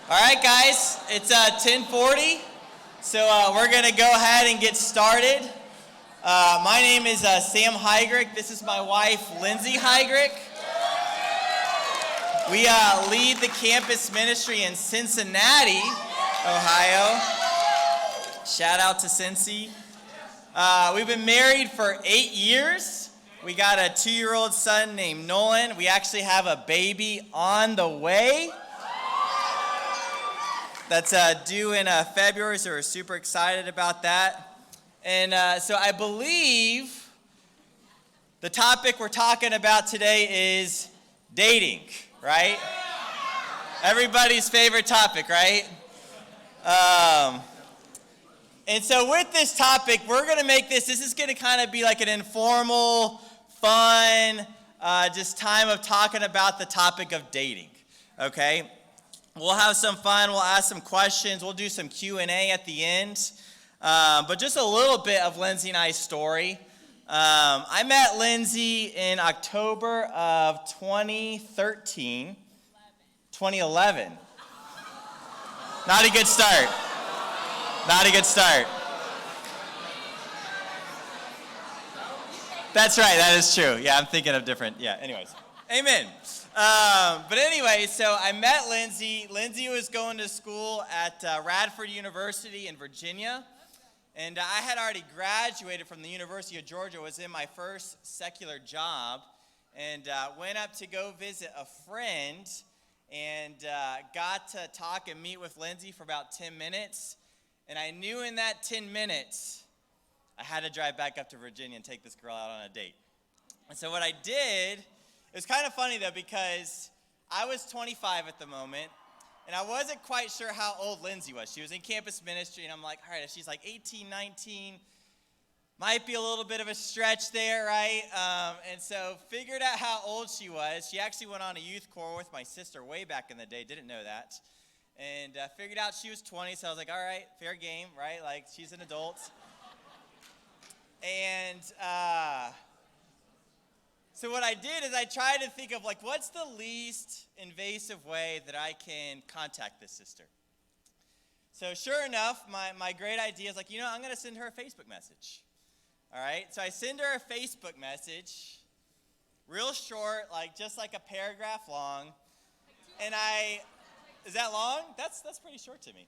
All right, guys, it's 10:40, so we're going to go ahead and get started. My name is Sam Heigerick. This is my wife, Lindsay Heigerick. We lead the campus ministry in Cincinnati, Ohio. Shout out to Cincy. We've been married for 8 years. We got a 2-year-old son named Nolan. We actually have a baby on the way. That's due in February, so we're super excited about that. And so I believe the topic we're talking about today is dating, right? Everybody's favorite topic, right? And so with this topic, we're going to make this is going to kind of be like an informal, fun, just time of talking about the topic of dating, okay? We'll have some fun. We'll ask some questions. We'll do some Q&A at the end. But just a little bit of Lindsay and I's story. I met Lindsay in October of 2011. Not a good start. Not a good start. That's right. That is true. Yeah, I'm thinking of different. Yeah, anyways. Amen. But anyway, so I met Lindsay. Lindsay was going to school at Radford University in Virginia. And I had already graduated from the University of Georgia, was in my first secular job, and went up to go visit a friend, and got to talk and meet with Lindsay for about 10 minutes. And I knew in that 10 minutes, I had to drive back up to Virginia and take this girl out on a date. And so what I did, it was kind of funny though, because I was 25 at the moment, and I wasn't quite sure how old Lindsay was. She was in campus ministry, and I'm like, all right, if she's like 18, 19, might be a little bit of a stretch there, right? And so figured out how old she was. She actually went on a youth corps with my sister way back in the day, didn't know that. And figured out she was 20, so I was like, all right, fair game, right? Like, she's an adult. And so what I did is I tried to think of, like, what's the least invasive way that I can contact this sister? So sure enough, my great idea is like, I'm going to send her a Facebook message. All right? So I send her a Facebook message, real short, like just like a paragraph long. And is that long? That's pretty short to me.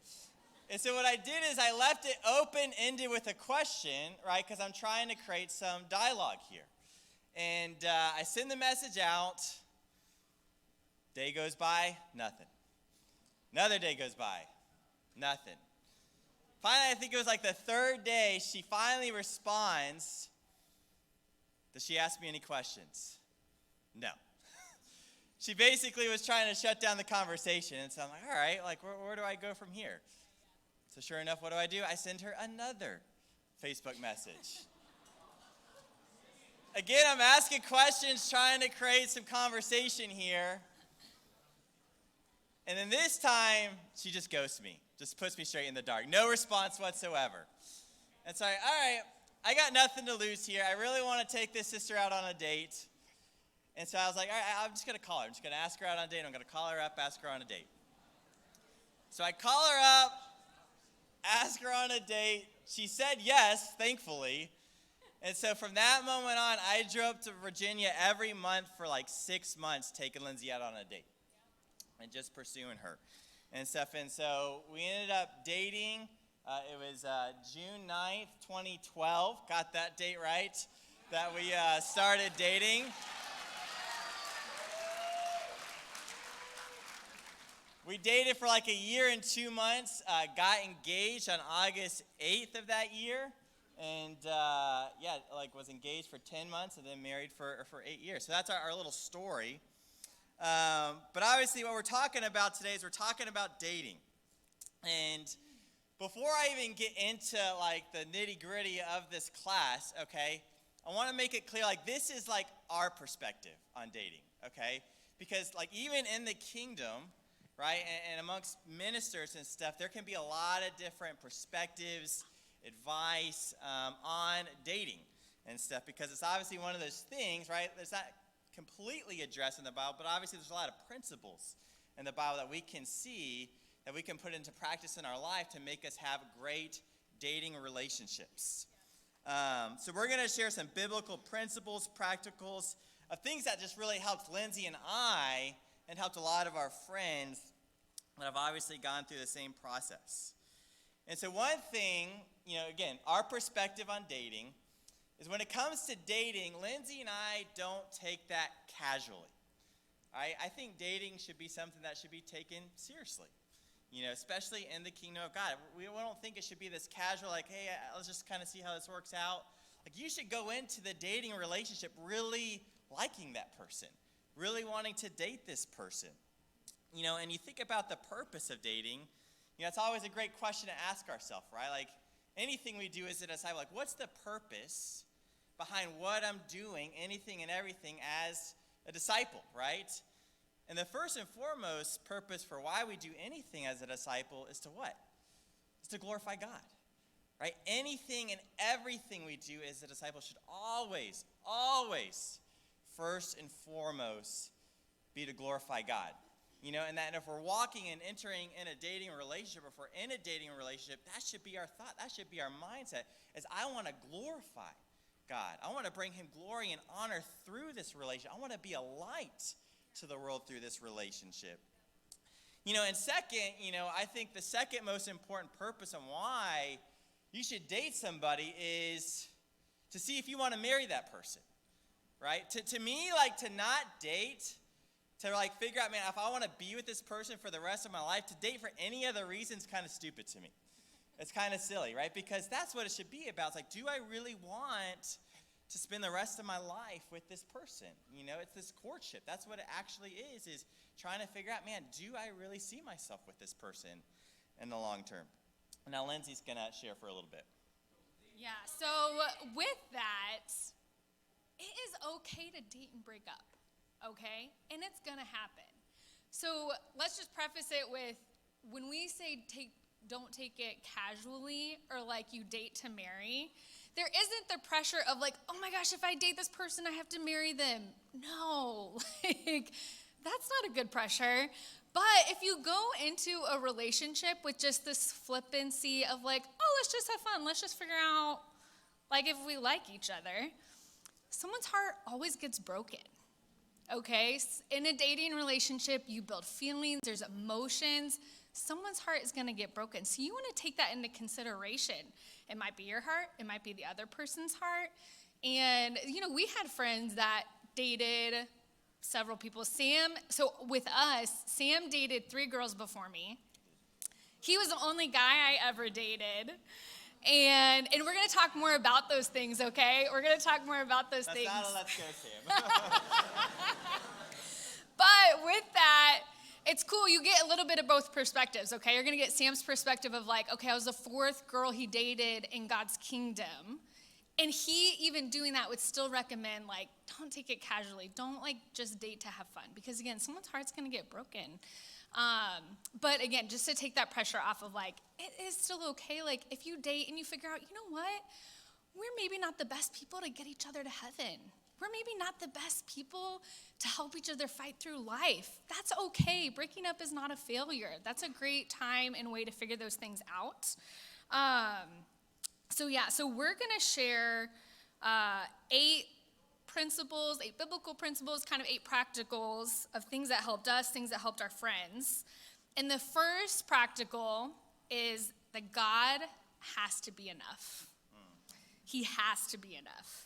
And so what I did is I left it open-ended with a question, right? Because I'm trying to create some dialogue here. And I send the message out. Day goes by, nothing. Another day goes by, nothing. Finally, I think it was like the third day, she finally responds. Does she ask me any questions? No. She basically was trying to shut down the conversation. And so I'm like, all right, like where do I go from here? So sure enough, what do? I send her another Facebook message. Again, I'm asking questions, trying to create some conversation here. And then this time, she just ghosts me, just puts me straight in the dark. No response whatsoever. And so, all right, I got nothing to lose here. I really want to take this sister out on a date. And so I was like, all right, I'm just going to call her. I'm just going to ask her out on a date. I'm going to call her up, ask her on a date. So I call her up, ask her on a date. She said yes, thankfully. And so from that moment on, I drove to Virginia every month for like 6 months, taking Lindsay out on a date and just pursuing her and stuff. And so we ended up dating. It was June 9th, 2012. Got that date right, that we started dating. We dated for like a year and 2 months, got engaged on August 8th of that year. And was engaged for 10 months and then married for 8 years. So that's our little story. But obviously what we're talking about today is we're talking about dating. And before I even get into like the nitty-gritty of this class, okay, I want to make it clear, like, this is like our perspective on dating, okay? Because like even in the kingdom, right, and amongst ministers and stuff, there can be a lot of different perspectives, advice on dating and stuff, because it's obviously one of those things, right? It's not completely addressed in the Bible, but obviously there's a lot of principles in the Bible that we can see that we can put into practice in our life to make us have great dating relationships. So we're going to share some biblical principles, practicals, of things that just really helped Lindsay and I, and helped a lot of our friends that have obviously gone through the same process. And so one thing, again, our perspective on dating is when it comes to dating, Lindsay and I don't take that casually. Right? I think dating should be something that should be taken seriously, especially in the kingdom of God. We don't think it should be this casual, like, hey, let's just kind of see how this works out. Like, you should go into the dating relationship really liking that person, really wanting to date this person. And you think about the purpose of dating, it's always a great question to ask ourselves, right? Like, anything we do as a disciple, like, what's the purpose behind what I'm doing, anything and everything as a disciple, right? And the first and foremost purpose for why we do anything as a disciple is to what? It's to glorify God, right? Anything and everything we do as a disciple should always, first and foremost, be to glorify God. And that if we're walking and entering in a dating relationship, or if we're in a dating relationship, that should be our thought. That should be our mindset, is I want to glorify God. I want to bring him glory and honor through this relationship. I want to be a light to the world through this relationship. And second, I think the second most important purpose on why you should date somebody is to see if you want to marry that person, right? To me, like, to not date, to like figure out, man, if I want to be with this person for the rest of my life, to date for any other reason is kind of stupid to me. It's kind of silly, right? Because that's what it should be about. It's like, do I really want to spend the rest of my life with this person? It's this courtship. That's what it actually is trying to figure out, man, do I really see myself with this person in the long term? Now, Lindsay's going to share for a little bit. Yeah, so with that, it is okay to date and break up, okay? And it's going to happen. So let's just preface it with, when we say don't take it casually, or like you date to marry, there isn't the pressure of like, oh my gosh, if I date this person, I have to marry them. No, like, that's not a good pressure. But if you go into a relationship with just this flippancy of like, oh, let's just have fun, let's just figure out like if we like each other, someone's heart always gets broken. Okay, in a dating relationship, you build feelings, there's emotions. Someone's heart is going to get broken. So you want to take that into consideration. It might be your heart. It might be the other person's heart. And, we had friends that dated several people. So with us, Sam dated 3 girls before me. He was the only guy I ever dated. And we're going to talk more about those things, okay? We're going to talk more about those things. That's not a let's go, Sam. But with that, it's cool. You get a little bit of both perspectives, okay? You're going to get Sam's perspective of like, okay, I was the 4th girl he dated in God's kingdom. And he, even doing that, would still recommend, like, don't take it casually. Don't, like, just date to have fun. Because, again, someone's heart's going to get broken. But, again, just to take that pressure off of, like, it is still okay. Like, if you date and you figure out, you know what? We're maybe not the best people to get each other to heaven. We're maybe not the best people to help each other fight through life. That's okay. Breaking up is not a failure. That's a great time and way to figure those things out. So we're going to share 8 biblical principles, kind of 8 practicals of things that helped us, things that helped our friends. And the first practical is that God has to be enough. He has to be enough.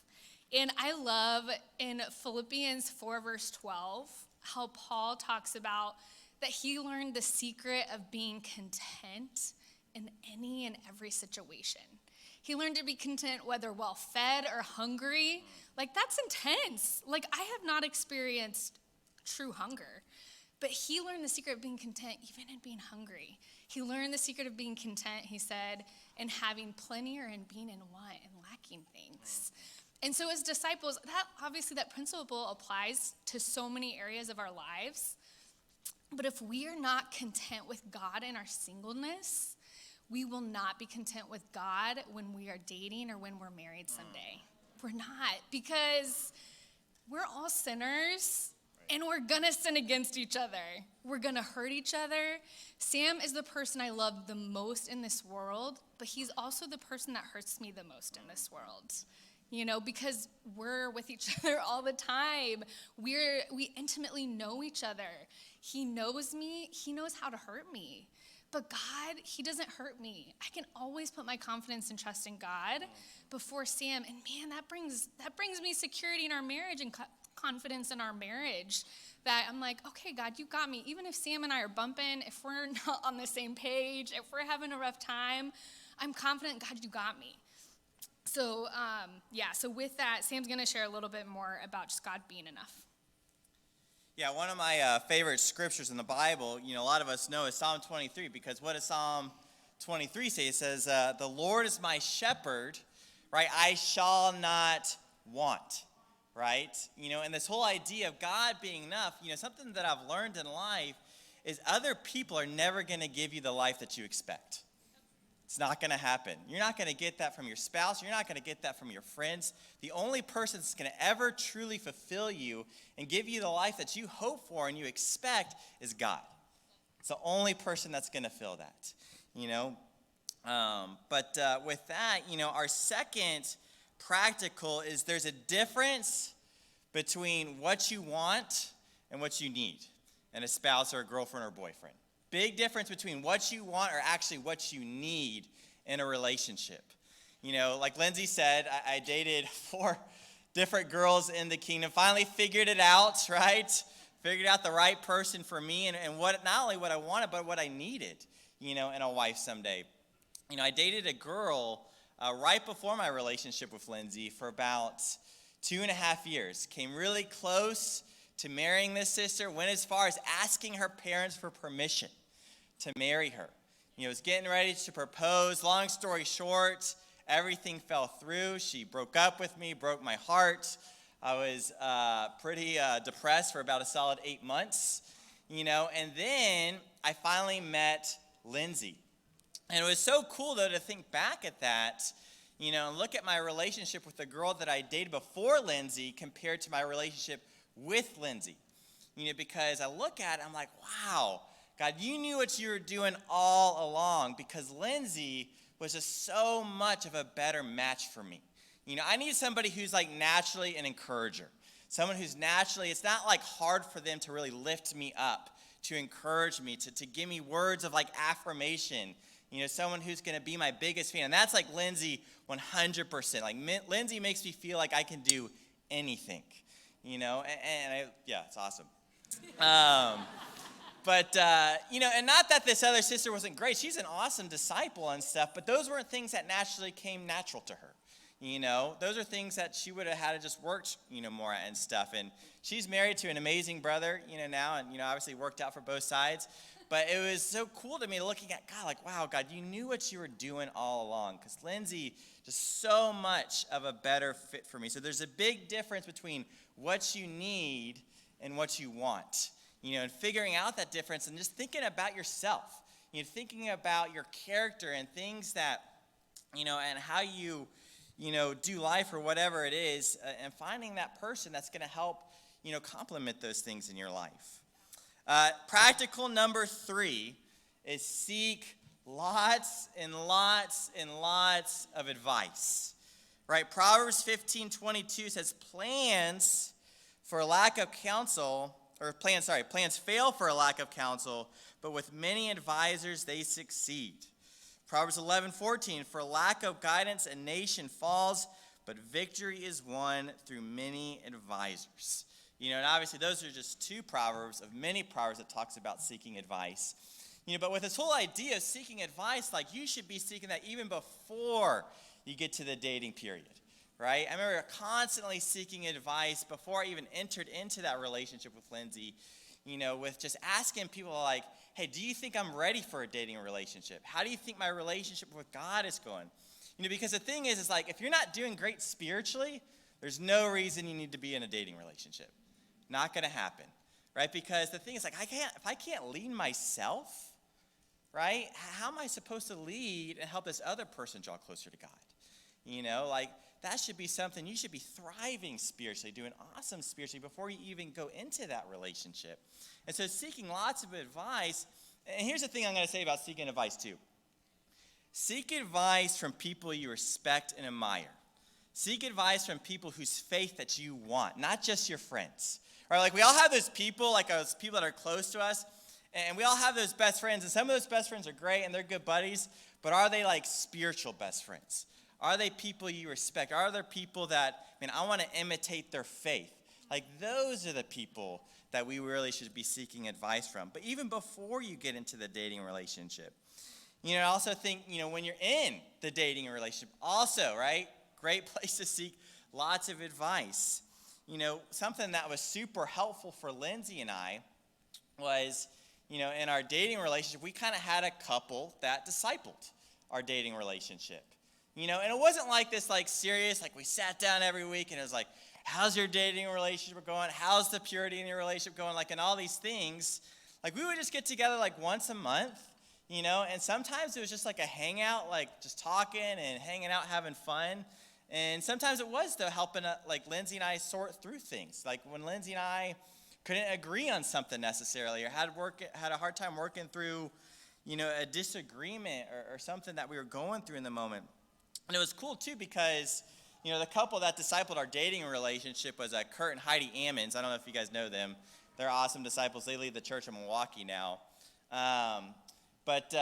And I love in Philippians 4, verse 12, how Paul talks about that he learned the secret of being content in any and every situation. He learned to be content whether well-fed or hungry. Like, that's intense. Like, I have not experienced true hunger. But he learned the secret of being content even in being hungry. He learned the secret of being content, he said, in having plenty or in being in want and lacking things. And so as disciples, that principle applies to so many areas of our lives. But if we are not content with God in our singleness, we will not be content with God when we are dating or when we're married someday. We're not, because we're all sinners. And we're gonna sin against each other. We're gonna hurt each other. Sam is the person I love the most in this world, but he's also the person that hurts me the most in this world. Because we're with each other all the time. We intimately know each other. He knows me. He knows how to hurt me. But God, he doesn't hurt me. I can always put my confidence and trust in God before Sam. And man, that brings me security in our marriage and confidence in our marriage, that I'm like, okay, God, you got me. Even if Sam and I are bumping, if we're not on the same page, if we're having a rough time, I'm confident, God, you got me. So, so with that, Sam's going to share a little bit more about just God being enough. Yeah, one of my favorite scriptures in the Bible, a lot of us know, is Psalm 23, because what does Psalm 23 say? It says, the Lord is my shepherd, right? I shall not want. Right? And this whole idea of God being enough, something that I've learned in life is other people are never going to give you the life that you expect. It's not going to happen. You're not going to get that from your spouse. You're not going to get that from your friends. The only person that's going to ever truly fulfill you and give you the life that you hope for and you expect is God. It's the only person that's going to fill that, But with that, our second practical is there's a difference between what you want and what you need in a spouse or a girlfriend or boyfriend. Big difference between what you want or actually what you need in a relationship. Like Lindsay said, I dated 4 different girls in the kingdom, finally figured it out, right? Figured out the right person for me and what, not only what I wanted, but what I needed, in a wife someday. I dated a girl right before my relationship with Lindsay for about 2.5 years. Came really close to marrying this sister, went as far as asking her parents for permission to marry her. Was getting ready to propose. Long story short, everything fell through. She broke up with me, broke my heart. I was pretty depressed for about a solid 8 months, and then I finally met Lindsay. And it was so cool, though, to think back at that, and look at my relationship with the girl that I dated before Lindsay compared to my relationship with Lindsay. Because I look at it, I'm like, wow, God, you knew what you were doing all along, because Lindsay was just so much of a better match for me. I need somebody who's like naturally an encourager. Someone who's naturally, it's not like hard for them to really lift me up, to encourage me, to give me words of like affirmation. Someone who's going to be my biggest fan. And that's like Lindsay 100%. Like Lindsay makes me feel like I can do anything, it's awesome. But and not that this other sister wasn't great. She's an awesome disciple and stuff, but those weren't things that naturally came natural to her. Those are things that she would have had to just work, more at and stuff. And she's married to an amazing brother, now, and, obviously worked out for both sides. But it was so cool to me looking at God, like, wow, God, you knew what you were doing all along. Because Lindsay, just so much of a better fit for me. So there's a big difference between what you need and what you want. And figuring out that difference and just thinking about yourself. Thinking about your character and things that, and how you, do life or whatever it is. And finding that person that's going to help, complement those things in your life. Practical number 3 is seek lots and lots and lots of advice. Right? Proverbs 15:22 says plans fail for a lack of counsel, but with many advisors they succeed. Proverbs 11:14, for lack of guidance a nation falls, but victory is won through many advisors. And obviously those are just 2 proverbs of many proverbs that talks about seeking advice. But with this whole idea of seeking advice, like you should be seeking that even before you get to the dating period, right? I remember constantly seeking advice before I even entered into that relationship with Lindsay, with just asking people like, hey, do you think I'm ready for a dating relationship? How do you think my relationship with God is going? Because the thing is like, if you're not doing great spiritually, there's no reason you need to be in a dating relationship. Not going to happen, right? Because the thing is like, if I can't lead myself, right, how am I supposed to lead and help this other person draw closer to God? Like that should be something you should be thriving spiritually, doing awesome spiritually before you even go into that relationship. And so seeking lots of advice, and here's the thing I'm going to say about seeking advice too. Seek advice from people you respect and admire. Seek advice from people whose faith that you want, not just your friends. Right? Like we all have those people, like those people that are close to us, and we all have those best friends, and some of those best friends are great and they're good buddies, but are they like spiritual best friends? Are they people you respect? Are there people that, I want to imitate their faith? Like those are the people that we really should be seeking advice from. But even before you get into the dating relationship, I also think, when you're in the dating relationship, also, right? Great place to seek lots of advice. Something that was super helpful for Lindsay and I was, in our dating relationship, we kind of had a couple that discipled our dating relationship. And it wasn't like this, like serious, like we sat down every week and it was like, how's your dating relationship going? How's the purity in your relationship going? Like, and all these things. Like, we would just get together like once a month, and sometimes it was just like a hangout, like just talking and hanging out, having fun. And sometimes it was, though, helping like Lindsay and I sort through things. Like when Lindsay and I couldn't agree on something necessarily or had a hard time working through, a disagreement or something that we were going through in the moment. And it was cool, too, because, the couple that discipled our dating relationship was Kurt and Heidi Ammons. I don't know if you guys know them. They're awesome disciples. They lead the church in Milwaukee now. But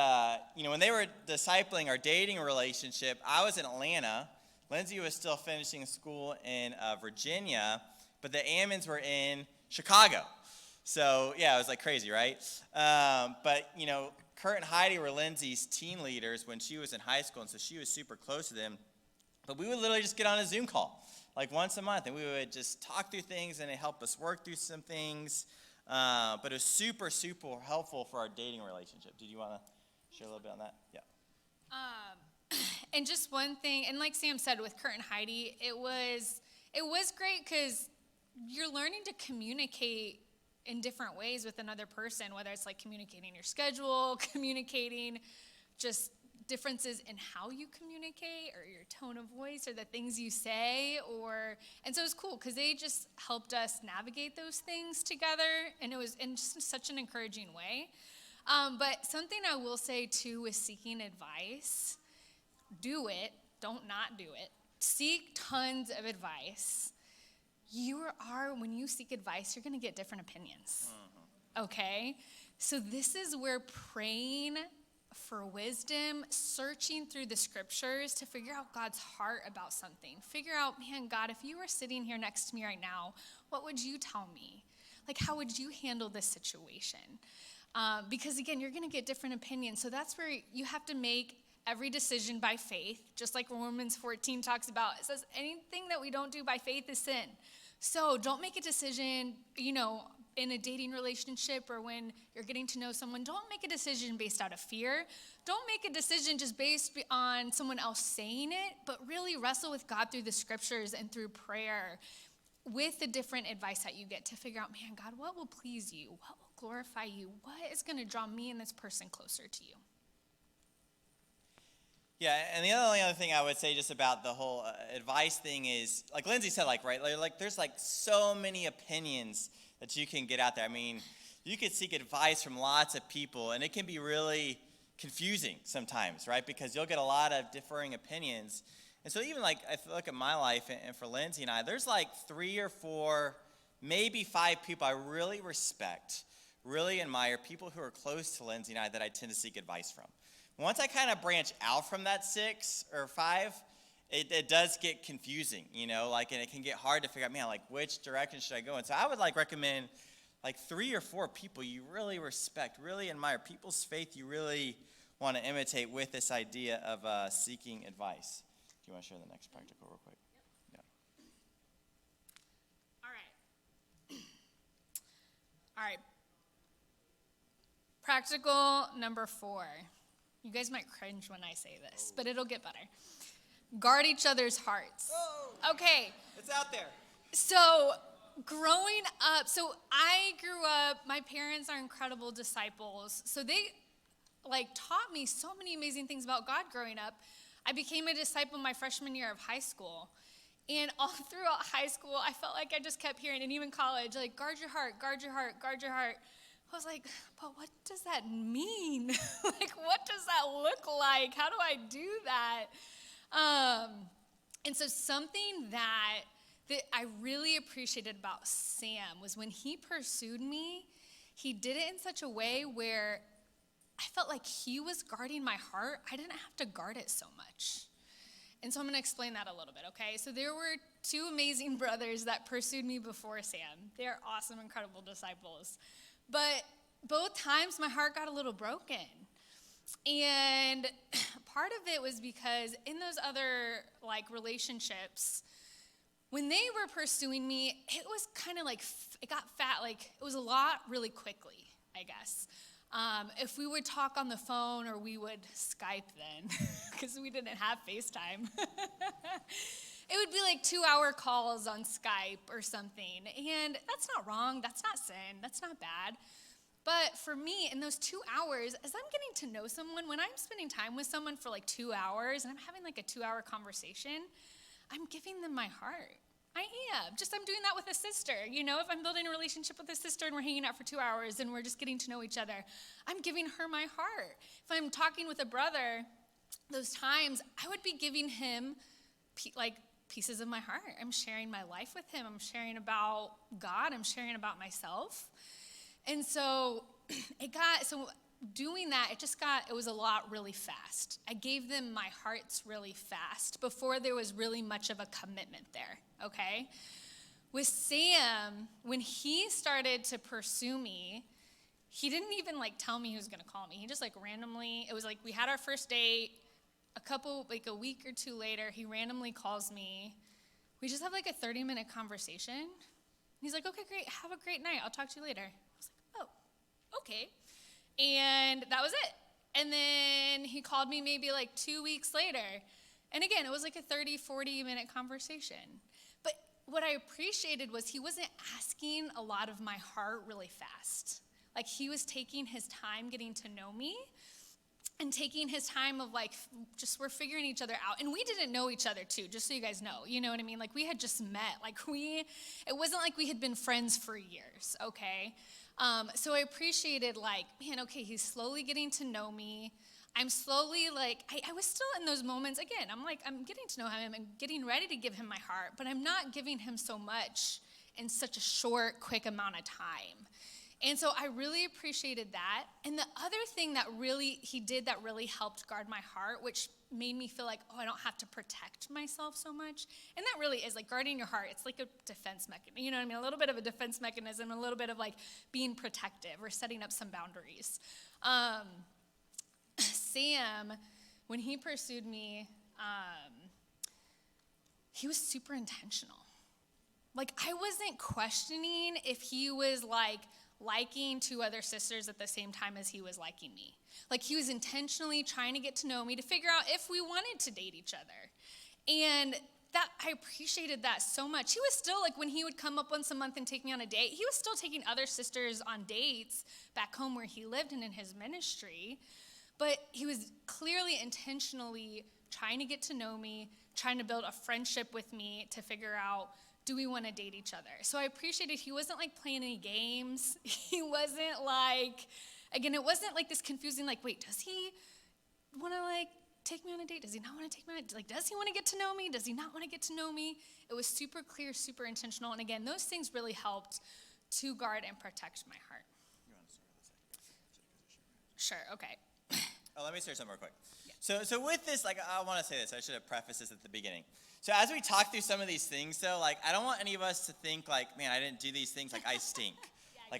when they were discipling our dating relationship, I was in Atlanta. Lindsay was still finishing school in Virginia, but the Ammons were in Chicago. So, yeah, it was like crazy, right? But Kurt and Heidi were Lindsay's teen leaders when she was in high school, and so she was super close to them. But we would literally just get on a Zoom call, like once a month, and we would just talk through things, and it helped us work through some things. But it was super, super helpful for our dating relationship. Did you want to share a little bit on that? Yeah. And just one thing, and like Sam said with Kurt and Heidi, it was great because you're learning to communicate in different ways with another person, whether it's like communicating your schedule, communicating just differences in how you communicate or your tone of voice or the things you say, and so it was cool because they just helped us navigate those things together, and it was in just such an encouraging way. But something I will say too with seeking advice, do it, don't not do it. Seek tons of advice. When you seek advice, you're going to get different opinions, okay? So this is where praying for wisdom, searching through the scriptures to figure out God's heart about something. Figure out, man, God, if you were sitting here next to me right now, what would you tell me? Like, how would you handle this situation? Because, again, you're going to get different opinions. So that's where you have to make every decision by faith, just like Romans 14 talks about. It says anything that we don't do by faith is sin. So don't make a decision, in a dating relationship or when you're getting to know someone. Don't make a decision based out of fear. Don't make a decision just based on someone else saying it, but really wrestle with God through the scriptures and through prayer with the different advice that you get to figure out, man, God, what will please you? What will glorify you? What is going to draw me and this person closer to you? Yeah, and the only other thing I would say just about the whole advice thing is, like Lindsay said, right, like there's like so many opinions that you can get out there. I mean, you could seek advice from lots of people, and it can be really confusing sometimes, right? Because you'll get a lot of differing opinions. And so even like, if I look at my life and for Lindsay and I, there's like 3 or 4, maybe 5 people I really respect, really admire, people who are close to Lindsay and I that I tend to seek advice from. Once I kind of branch out from that 6 or 5, it does get confusing, and it can get hard to figure out, man, like which direction should I go in? So I would recommend 3 or 4 people you really respect, really admire, people's faith you really want to imitate with this idea of seeking advice. Do you want to share the next practical real quick? Yep. Yeah. All right. Practical number 4. You guys might cringe when I say this, but it'll get better. Guard each other's hearts. Oh, okay. It's out there. So growing up, I grew up, my parents are incredible disciples. So they taught me so many amazing things about God growing up. I became a disciple my freshman year of high school. And all throughout high school, I felt like I just kept hearing, and even college, like, guard your heart, guard your heart, guard your heart. I was like, but what does that mean? Like, what does that look like? How do I do that? And so something that I really appreciated about Sam was when he pursued me, he did it in such a way where I felt like he was guarding my heart. I didn't have to guard it so much. And so I'm going to explain that a little bit, okay? So there were two amazing brothers that pursued me before Sam. They're awesome, incredible disciples. But both times my heart got a little broken. And part of it was because in those other relationships, when they were pursuing me, it was kind of like, it got fat, like it was a lot really quickly, I guess. If we would talk on the phone or we would Skype then, because we didn't have FaceTime, it would be like 2-hour calls on Skype or something. And that's not wrong, that's not sin, that's not bad. But for me, in those 2 hours, as I'm getting to know someone, when I'm spending time with someone for like 2 hours and I'm having like a 2-hour conversation, I'm giving them my heart. I am. I'm doing that with a sister. You know, if I'm building a relationship with a sister and we're hanging out for 2 hours and we're just getting to know each other, I'm giving her my heart. If I'm talking with a brother, those times, I would be giving him pieces of my heart. I'm sharing my life with him. I'm sharing about God. I'm sharing about myself. And so doing that, it was a lot really fast. I gave them my hearts really fast before there was really much of a commitment there, okay? With Sam, when he started to pursue me, he didn't even tell me he was gonna call me. He just randomly, it was we had our first date, a week or two later, he randomly calls me. We just have a 30-minute conversation. He's like, okay, great, have a great night. I'll talk to you later. I was like, oh, okay. And that was it. And then he called me maybe 2 weeks later. And again, it was a 30, 40-minute conversation. But what I appreciated was he wasn't asking a lot of my heart really fast. He was taking his time getting to know me and taking his time of we're figuring each other out. And we didn't know each other too, just so you guys know. You know what I mean? We had just met. It wasn't we had been friends for years, okay? So I appreciated okay, he's slowly getting to know me. I'm slowly I was still in those moments, again, I'm getting to know him and getting ready to give him my heart, but I'm not giving him so much in such a short, quick amount of time. And so I really appreciated that. And the other thing that he did that really helped guard my heart, which made me feel I don't have to protect myself so much. And that really is guarding your heart. It's a defense mechanism. You know what I mean? A little bit of a defense mechanism, a little bit of being protective or setting up some boundaries. Sam, when he pursued me, he was super intentional. I wasn't questioning if he was liking two other sisters at the same time as he was liking me. He was intentionally trying to get to know me to figure out if we wanted to date each other. And that I appreciated that so much. He was still when he would come up once a month and take me on a date, he was still taking other sisters on dates back home where he lived and in his ministry. But he was clearly intentionally trying to get to know me, trying to build a friendship with me to figure out, do we want to date each other? So I appreciated he wasn't playing any games. He wasn't again, it wasn't this confusing, wait, does he want to take me on a date? Does he not want to take me on a date? Does he want to get to know me? Does he not want to get to know me? It was super clear, super intentional. And again, those things really helped to guard and protect my heart. You want to start with the second? Sure, okay. Oh, let me start something real quick. Yeah. So with this, I want to say this. I should have prefaced this at the beginning. So as we talk through some of these things, though, I don't want any of us to think man, I didn't do these things, I stink.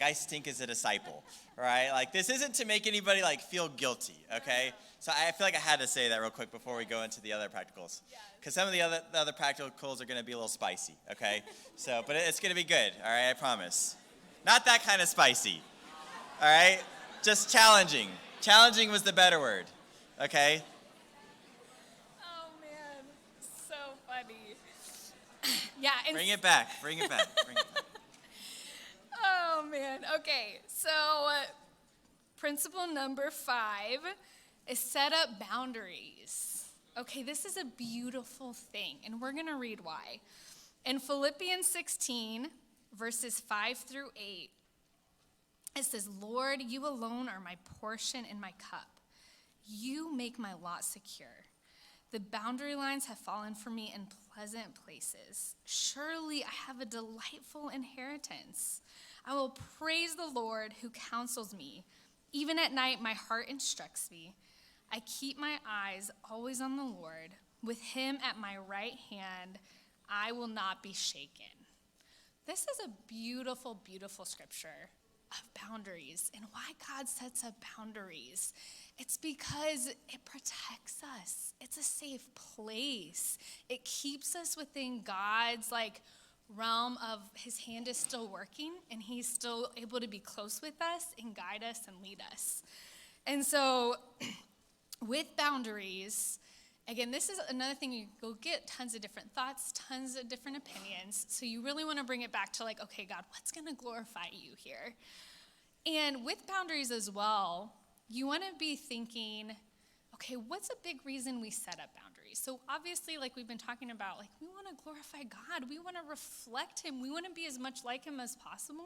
I stink as a disciple, right? This isn't to make anybody feel guilty, okay? So I feel I had to say that real quick before we go into the other practicals, because some of the other practicals are going to be a little spicy, okay? So, but it's going to be good, all right? I promise. Not that kind of spicy, all right? Just challenging. Challenging was the better word, okay? Oh man, so funny. Yeah. Bring it back. Oh man. Okay. So principle number 5 is set up boundaries. Okay, this is a beautiful thing, and we're going to read why. In Philippians 16, verses 5 through 8, it says, Lord, you alone are my portion and my cup. You make my lot secure. The boundary lines have fallen for me in pleasant places. Surely I have a delightful inheritance. I will praise the Lord who counsels me. Even at night, my heart instructs me. I keep my eyes always on the Lord. With him at my right hand, I will not be shaken. This is a beautiful, beautiful scripture of boundaries and why God sets up boundaries. It's because it protects us. It's a safe place. It keeps us within God's realm of his hand is still working and he's still able to be close with us and guide us and lead us. And so with boundaries, again, this is another thing, you go get tons of different thoughts, tons of different opinions. So you really want to bring it back to okay, God, what's going to glorify you here? And with boundaries as well, you want to be thinking, okay, what's a big reason we set up boundaries? So obviously, we've been talking about, we want to glorify God. We want to reflect him. We want to be as much like him as possible.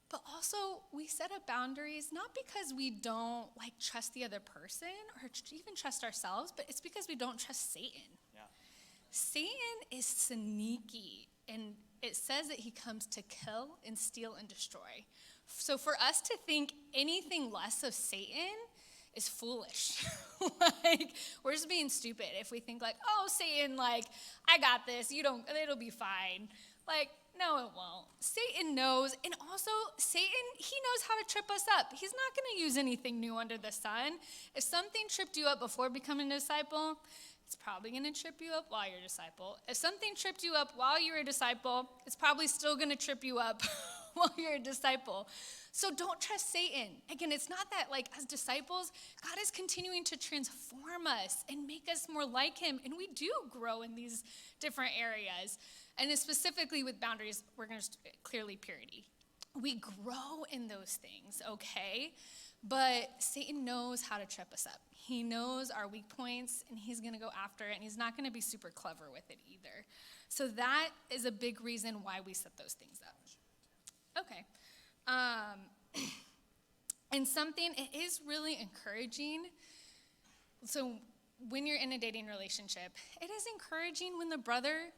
But also, we set up boundaries not because we don't trust the other person or even trust ourselves, but it's because we don't trust Satan. Yeah. Satan is sneaky, and it says that he comes to kill and steal and destroy. So for us to think anything less of Satan is foolish. We're just being stupid if we think oh, Satan, I got this, it'll be fine. No, it won't. Satan knows, and also Satan, he knows how to trip us up. He's not going to use anything new under the sun. If something tripped you up before becoming a disciple, it's probably going to trip you up while you're a disciple. If something tripped you up while you're a disciple, it's probably still going to trip you up while you're a disciple. So don't trust Satan. Again, it's not that as disciples, God is continuing to transform us and make us more like him, and we do grow in these different areas. And specifically with boundaries, we're going to clearly purity. We grow in those things, okay? But Satan knows how to trip us up. He knows our weak points, and he's going to go after it, and he's not going to be super clever with it either. So that is a big reason why we set those things up. Okay. And something, it is really encouraging. So when you're in a dating relationship, it is encouraging when the brother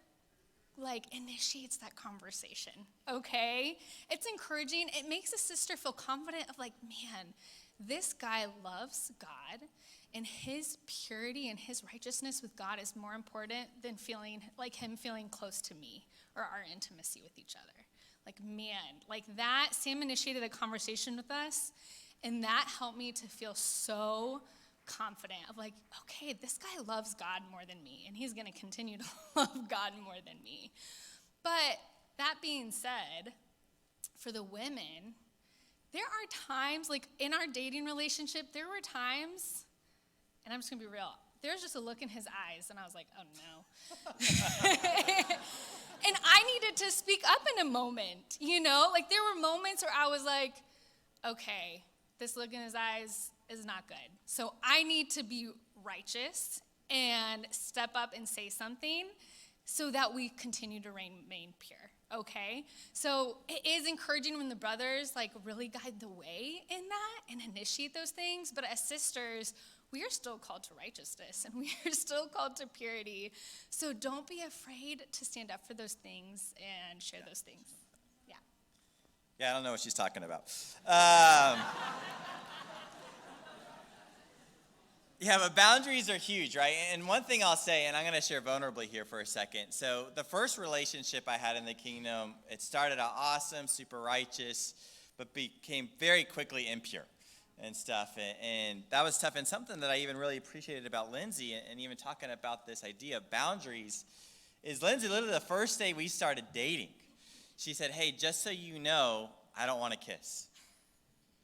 initiates that conversation, okay? It's encouraging. It makes a sister feel confident of man, this guy loves God, and his purity and his righteousness with God is more important than him feeling close to me or our intimacy with each other. That, Sam initiated a conversation with us, and that helped me to feel so confident of okay, this guy loves God more than me, and he's going to continue to love God more than me. But that being said, for the women, there are times, in our dating relationship, there were times, and I'm just going to be real, there was just a look in his eyes, and I was oh no. And I needed to speak up in a moment, there were moments where I was okay, this look in his eyes is not good. So I need to be righteous and step up and say something so that we continue to remain pure, okay? So it is encouraging when the brothers really guide the way in that and initiate those things, but as sisters, we are still called to righteousness and we are still called to purity. So don't be afraid to stand up for those things and share those things. Yeah. Yeah, I don't know what she's talking about. Yeah, but boundaries are huge, right? And one thing I'll say, and I'm going to share vulnerably here for a second. So the first relationship I had in the kingdom, it started out awesome, super righteous, but became very quickly impure and stuff. And that was tough. And something that I even really appreciated about Lindsay and even talking about this idea of boundaries is Lindsay, literally the first day we started dating, she said, hey, just so you know, I don't want to kiss.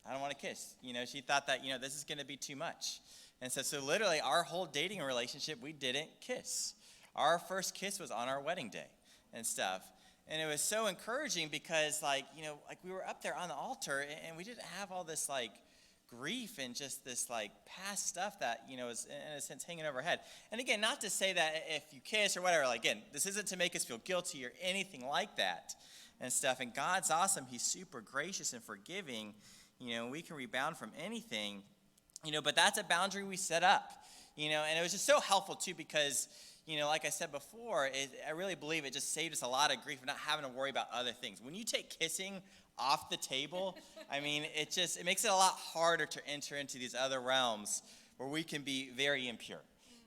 I don't want to kiss. She thought that, this is going to be too much. And so literally our whole dating relationship, we didn't kiss. Our first kiss was on our wedding day and stuff. And it was so encouraging because we were up there on the altar and we didn't have all this grief and just this like past stuff that, is in a sense hanging over our head. And again, not to say that if you kiss or whatever, like, again, this isn't to make us feel guilty or anything like that and stuff. And God's awesome. He's super gracious and forgiving. We can rebound from anything, but that's a boundary we set up, and it was just so helpful too because, like I said before, I really believe it just saved us a lot of grief and not having to worry about other things. When you take kissing off the table, it makes it a lot harder to enter into these other realms where we can be very impure,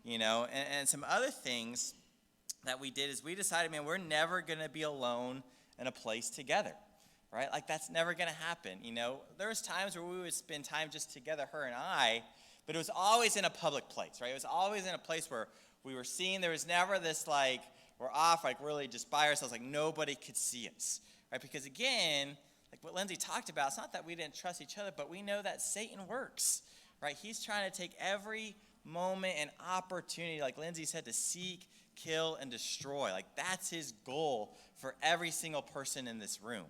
and some other things that we did is we decided, man, we're never going to be alone in a place together, right? Like that's never going to happen. There was times where we would spend time just together, her and I, but it was always in a public place, right? It was always in a place where we were seen. There was never this like, we're off, like really just by ourselves, like nobody could see us, right? Because again, like what Lindsay talked about, it's not that we didn't trust each other, but we know that Satan works, right? He's trying to take every moment and opportunity, like Lindsay said, to seek, kill, and destroy. Like that's his goal for every single person in this room,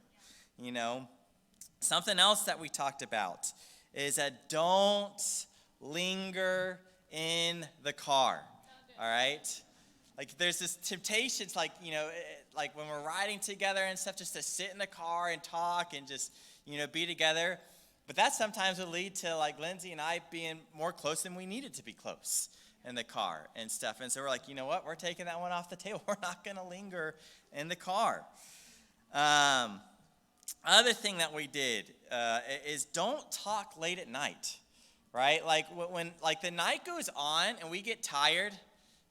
Something else that we talked about is that don't linger in the car, all right? Like there's this temptation, like, like when we're riding together and stuff, just to sit in the car and talk and just, be together. But that sometimes would lead to like Lindsay and I being more close than we needed to be close in the car and stuff. And so we're like, you know what? We're taking that one off the table. We're not going to linger in the car. Other thing that we did is don't talk late at night, right? Like when like the night goes on and we get tired,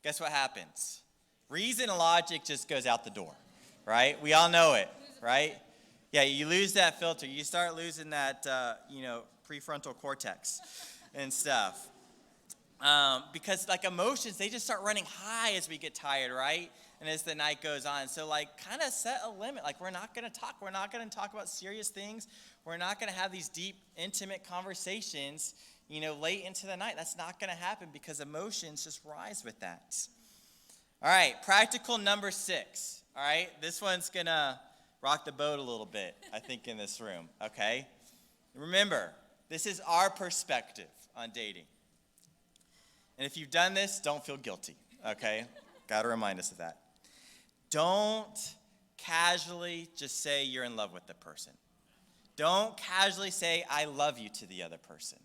guess what happens? Reason and logic just goes out the door, right? We all know it, right? Yeah, you lose that filter. You start losing that, prefrontal cortex and stuff. Because like emotions, they just start running high as we get tired, right? And as the night goes on. So like kind of set a limit. Like we're not going to talk. We're not going to talk about serious things. We're not going to have these deep, intimate conversations, late into the night. That's not going to happen because emotions just rise with that. All right, practical number 6. All right, this one's going to rock the boat a little bit, I think, in this room, okay? Remember, this is our perspective on dating. And if you've done this, don't feel guilty, okay? Got to remind us of that. Don't casually just say you're in love with the person. Don't casually say, I love you to the other person,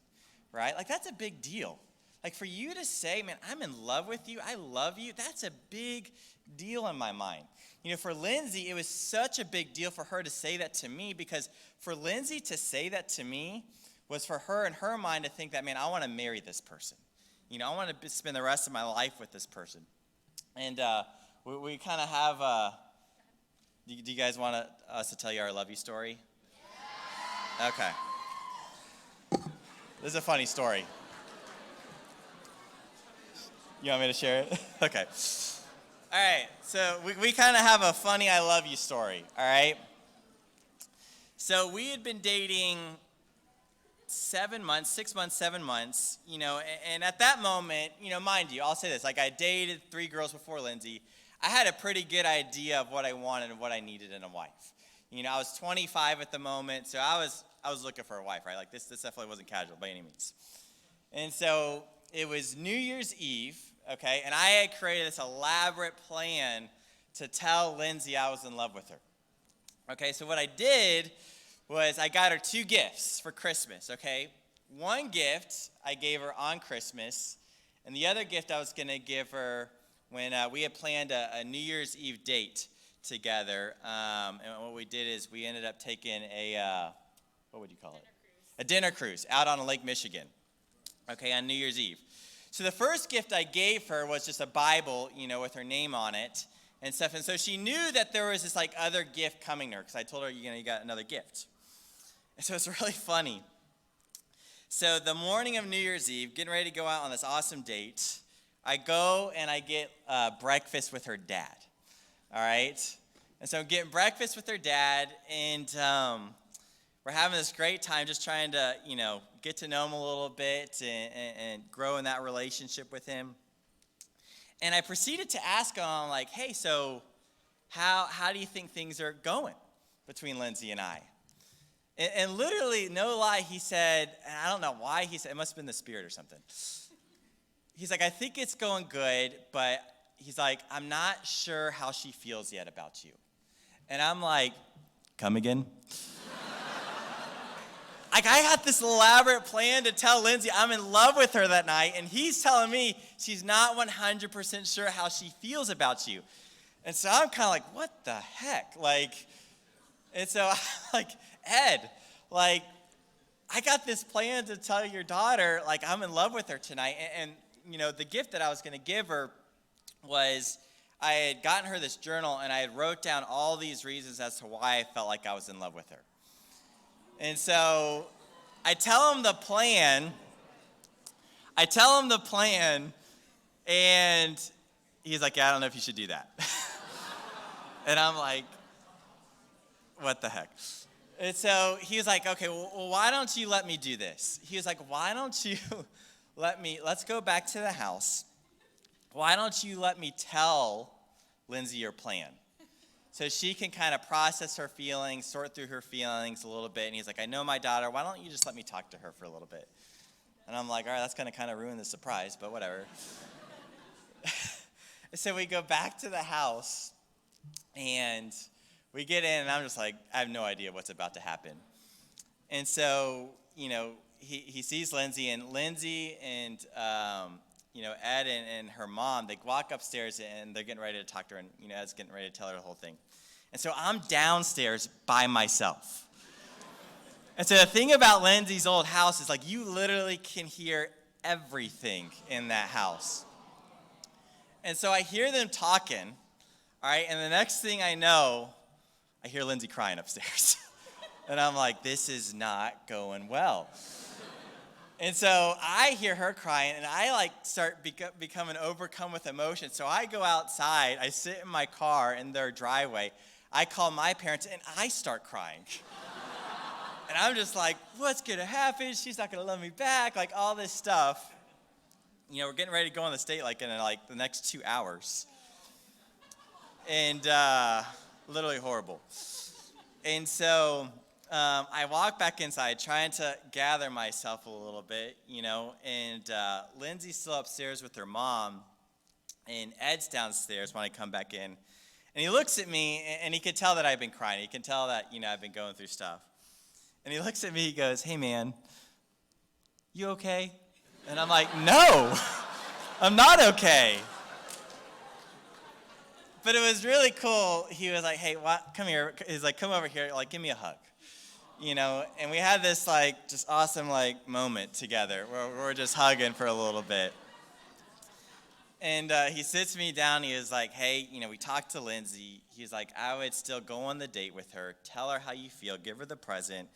right? Like, that's a big deal. Like, for you to say, man, I'm in love with you, I love you, that's a big deal in my mind. For Lindsay, it was such a big deal for her to say that to me because for Lindsay to say that to me was for her in her mind to think that, man, I want to marry this person. I want to spend the rest of my life with this person. And we kind of have, do you guys want us to tell you our I love you story? Yeah. Okay. This is a funny story. You want me to share it? Okay. All right, so we kind of have a funny I love you story, all right? So we had been dating 7 months, and at that moment, mind you, I'll say this, like I dated 3 girls before Lindsay. I had a pretty good idea of what I wanted and what I needed in a wife. I was 25 at the moment, so I was looking for a wife, right? Like this definitely wasn't casual by any means. And so it was New Year's Eve, okay, and I had created this elaborate plan to tell Lindsay I was in love with her. Okay, so what I did was I got her 2 gifts for Christmas, okay? One gift I gave her on Christmas, and the other gift I was going to give her when we had planned a New Year's Eve date together. And what we did is we ended up taking what would you call it? A dinner cruise out on Lake Michigan, okay, on New Year's Eve. So the first gift I gave her was just a Bible, with her name on it and stuff. And so she knew that there was this like other gift coming to her because I told her, you got another gift. And so it's really funny. So the morning of New Year's Eve, getting ready to go out on this awesome date, I go and I get breakfast with her dad, all right? And so I'm getting breakfast with her dad, and we're having this great time just trying to, get to know him a little bit and grow in that relationship with him. And I proceeded to ask him, like, hey, so how do you think things are going between Lindsay and I? And literally, no lie, he said, and I don't know why he said, it must have been the Spirit or something. He's like, I think it's going good, but he's like, I'm not sure how she feels yet about you. And I'm like, come again? Like, I got this elaborate plan to tell Lindsay I'm in love with her that night, and he's telling me she's not 100% sure how she feels about you. And so I'm kind of like, what the heck? Like, and so I'm like, Ed, like, I got this plan to tell your daughter, like, I'm in love with her tonight. And you know, the gift that I was going to give her was I had gotten her this journal, and I had wrote down all these reasons as to why I felt like I was in love with her. And so I tell him the plan, and he's like, yeah, I don't know if you should do that. And I'm like, what the heck? And so he was like, okay, well, why don't you let me do this? He was like, why don't you let's go back to the house. Why don't you let me tell Lindsay your plan? So she can kind of process her feelings, sort through her feelings a little bit. And he's like, I know my daughter. Why don't you just let me talk to her for a little bit? And I'm like, all right, that's going to kind of ruin the surprise, but whatever. So we go back to the house, and we get in, and I'm just like, I have no idea what's about to happen. And so, you know, he sees Lindsay, and you know, Ed and her mom, they walk upstairs, and they're getting ready to talk to her, and, you know, Ed's getting ready to tell her the whole thing. And so I'm downstairs by myself. And so the thing about Lindsay's old house is, like, you literally can hear everything in that house. And so I hear them talking, all right, and the next thing I know, I hear Lindsay crying upstairs. And I'm like, this is not going well. And so I hear her crying, and I like start becoming overcome with emotion. So I go outside, I sit in my car in their driveway, I call my parents, and I start crying. And I'm just like, what's gonna happen? She's not gonna love me back, like all this stuff. You know, we're getting ready to go on the state like in like the next 2 hours. And literally horrible. And so I walk back inside trying to gather myself a little bit, you know, and Lindsay's still upstairs with her mom, and Ed's downstairs when I come back in. And he looks at me, and he can tell that I've been crying. He can tell that, you know, I've been going through stuff. And he looks at me, he goes, hey, man, you okay? And I'm like, no, I'm not okay. But it was really cool. He was like, hey, come here. He's like, come over here, like, give me a hug. You know, and we had this, like, just awesome, like, moment together where we're just hugging for a little bit. And he sits me down. He was like, hey, you know, we talked to Lindsay. He's like, I would still go on the date with her, tell her how you feel, give her the present.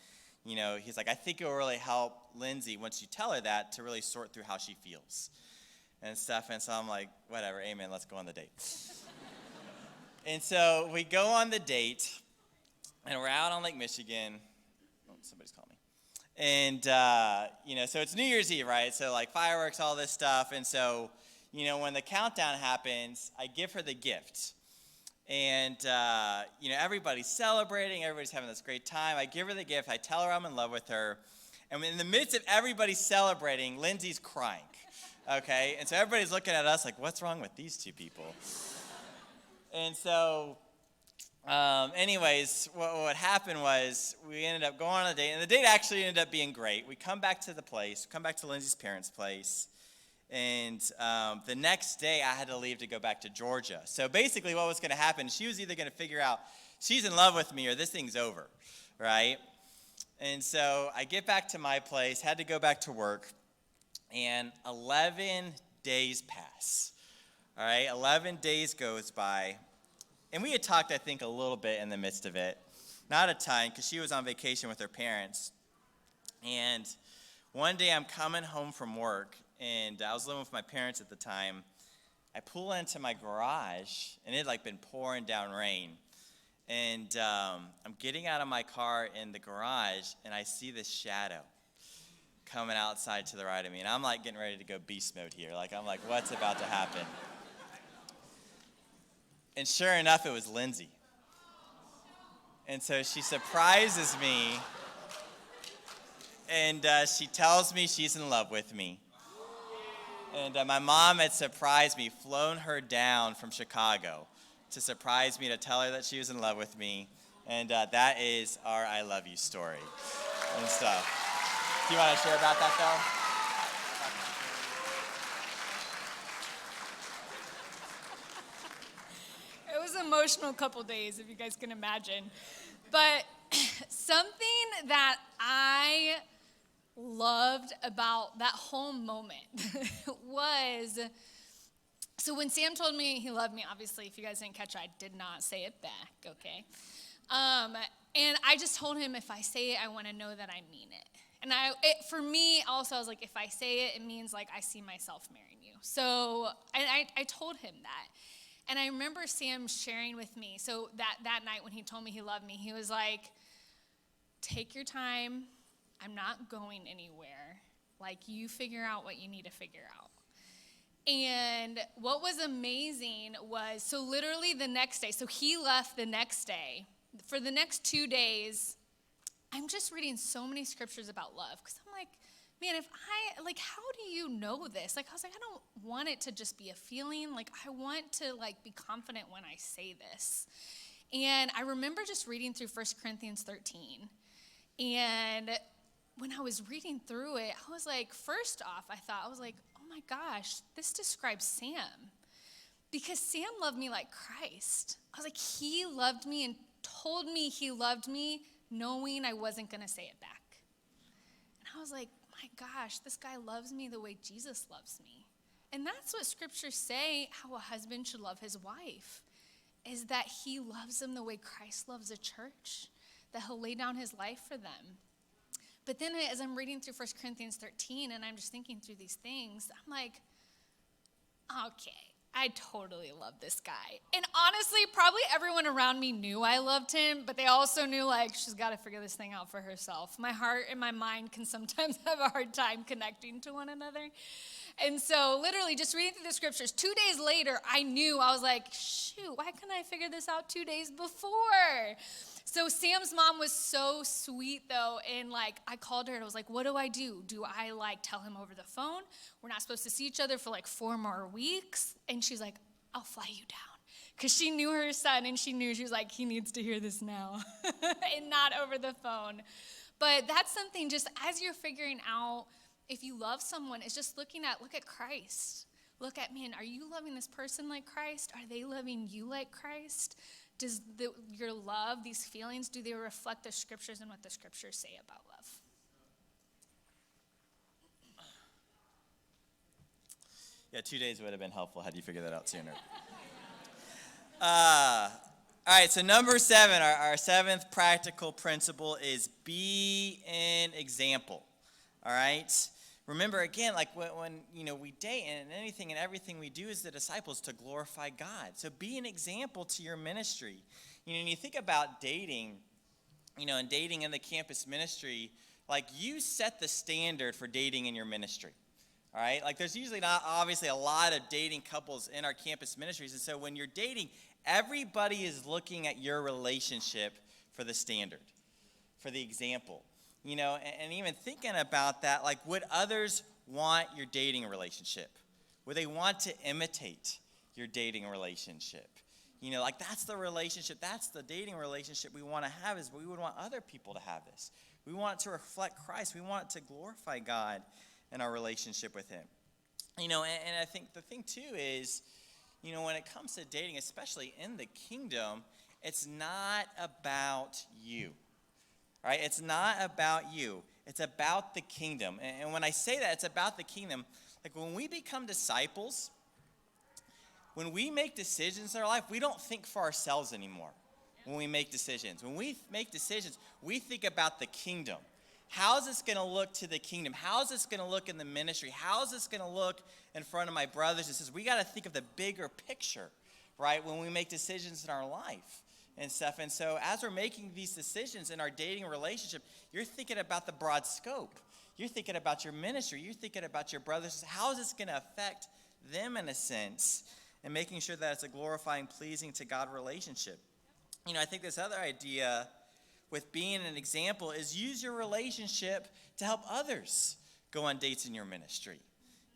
You know, he's like, I think it will really help Lindsay, once you tell her that, to really sort through how she feels and stuff. And so I'm like, whatever, amen, let's go on the date. And so we go on the date, and we're out on Lake Michigan. Oh, somebody's calling me. And, you know, so it's New Year's Eve, right? So, like, fireworks, all this stuff. And so, you know, when the countdown happens, I give her the gift. And, you know, everybody's celebrating. Everybody's having this great time. I give her the gift. I tell her I'm in love with her. And in the midst of everybody celebrating, Lindsay's crying, okay? And so everybody's looking at us like, what's wrong with these two people? And so, anyways, what happened was we ended up going on a date. And the date actually ended up being great. We come back to the place, come back to Lindsay's parents' place. And the next day, I had to leave to go back to Georgia. So basically what was going to happen, she was either going to figure out she's in love with me or this thing's over, right? And so I get back to my place, had to go back to work, and 11 days pass. All right, 11 days goes by. And we had talked, I think, a little bit in the midst of it. Not a ton, because she was on vacation with her parents. And one day I'm coming home from work, and I was living with my parents at the time. I pull into my garage, and it had like been pouring down rain. And I'm getting out of my car in the garage, and I see this shadow coming outside to the right of me. And I'm like getting ready to go beast mode here. Like, I'm like, what's about to happen? And sure enough, it was Lindsay. And so she surprises me and she tells me she's in love with me. And my mom had surprised me, flown her down from Chicago to surprise me, to tell her that she was in love with me. And that is our I love you story and stuff. Do you want to share about that, though? It was an emotional couple days, if you guys can imagine. But something that I loved about that whole moment was, so when Sam told me he loved me, obviously, if you guys didn't catch it, I did not say it back, okay? And I just told him, if I say it, I want to know that I mean it. And for me, also, I was like, if I say it, it means like I see myself marrying you. So I told him that. And I remember Sam sharing with me, so that night when he told me he loved me, he was like, take your time. I'm not going anywhere. Like, you figure out what you need to figure out. And what was amazing was, so literally the next day, so he left the next day. For the next 2 days, I'm just reading so many scriptures about love, because I'm like, man, how do you know this? Like, I was like, I don't want it to just be a feeling. Like, I want to, be confident when I say this. And I remember just reading through 1 Corinthians 13. And when I was reading through it, I was like, first off, I was like, oh my gosh, this describes Sam. Because Sam loved me like Christ. I was like, he loved me and told me he loved me, knowing I wasn't going to say it back. And I was like, my gosh, this guy loves me the way Jesus loves me. And that's what scriptures say, how a husband should love his wife, is that he loves them the way Christ loves the church, that he'll lay down his life for them. But then as I'm reading through 1 Corinthians 13 and I'm just thinking through these things, I'm like, okay, I totally love this guy. And honestly, probably everyone around me knew I loved him, but they also knew, she's got to figure this thing out for herself. My heart and my mind can sometimes have a hard time connecting to one another. And so literally just reading through the scriptures, 2 days later, I was like, shoot, why couldn't I figure this out 2 days before? So Sam's mom was so sweet, though, and, I called her, and I was like, what do I do? Do I, tell him over the phone? We're not supposed to see each other for, 4 more weeks? And she's like, I'll fly you down. Because she knew her son, and she was like, he needs to hear this now, and not over the phone. But that's something, just as you're figuring out if you love someone, it's just look at Christ. Look at, man, are you loving this person like Christ? Are they loving you like Christ? Does your love, these feelings, do they reflect the scriptures and what the scriptures say about love? Yeah, 2 days would have been helpful had you figured that out sooner. All right, so number 7, our 7th practical principle is be an example. All right? Remember, again, when we date, and anything and everything we do as the disciples to glorify God. So be an example to your ministry. When you think about dating, and dating in the campus ministry, you set the standard for dating in your ministry. All right? There's usually not, obviously, a lot of dating couples in our campus ministries. And so when you're dating, everybody is looking at your relationship for the standard, for the example. And even thinking about that, would others want your dating relationship? Would they want to imitate your dating relationship? That's the relationship, that's the dating relationship we want to have, is we would want other people to have this. We want it to reflect Christ. We want it to glorify God in our relationship with him. And I think the thing, too, is, when it comes to dating, especially in the kingdom, it's not about you. All right, it's not about you. It's about the kingdom. And when I say that, it's about the kingdom. When we become disciples, when we make decisions in our life, we don't think for ourselves anymore when we make decisions. When we make decisions, we think about the kingdom. How is this going to look to the kingdom? How is this going to look in the ministry? How is this going to look in front of my brothers and sisters? We got to think of the bigger picture, right, when we make decisions in our life and stuff. And so as we're making these decisions in our dating relationship, you're thinking about the broad scope. You're thinking about your ministry. You're thinking about your brothers. How is this going to affect them in a sense? And making sure that it's a glorifying, pleasing to God relationship. I think this other idea with being an example is use your relationship to help others go on dates in your ministry.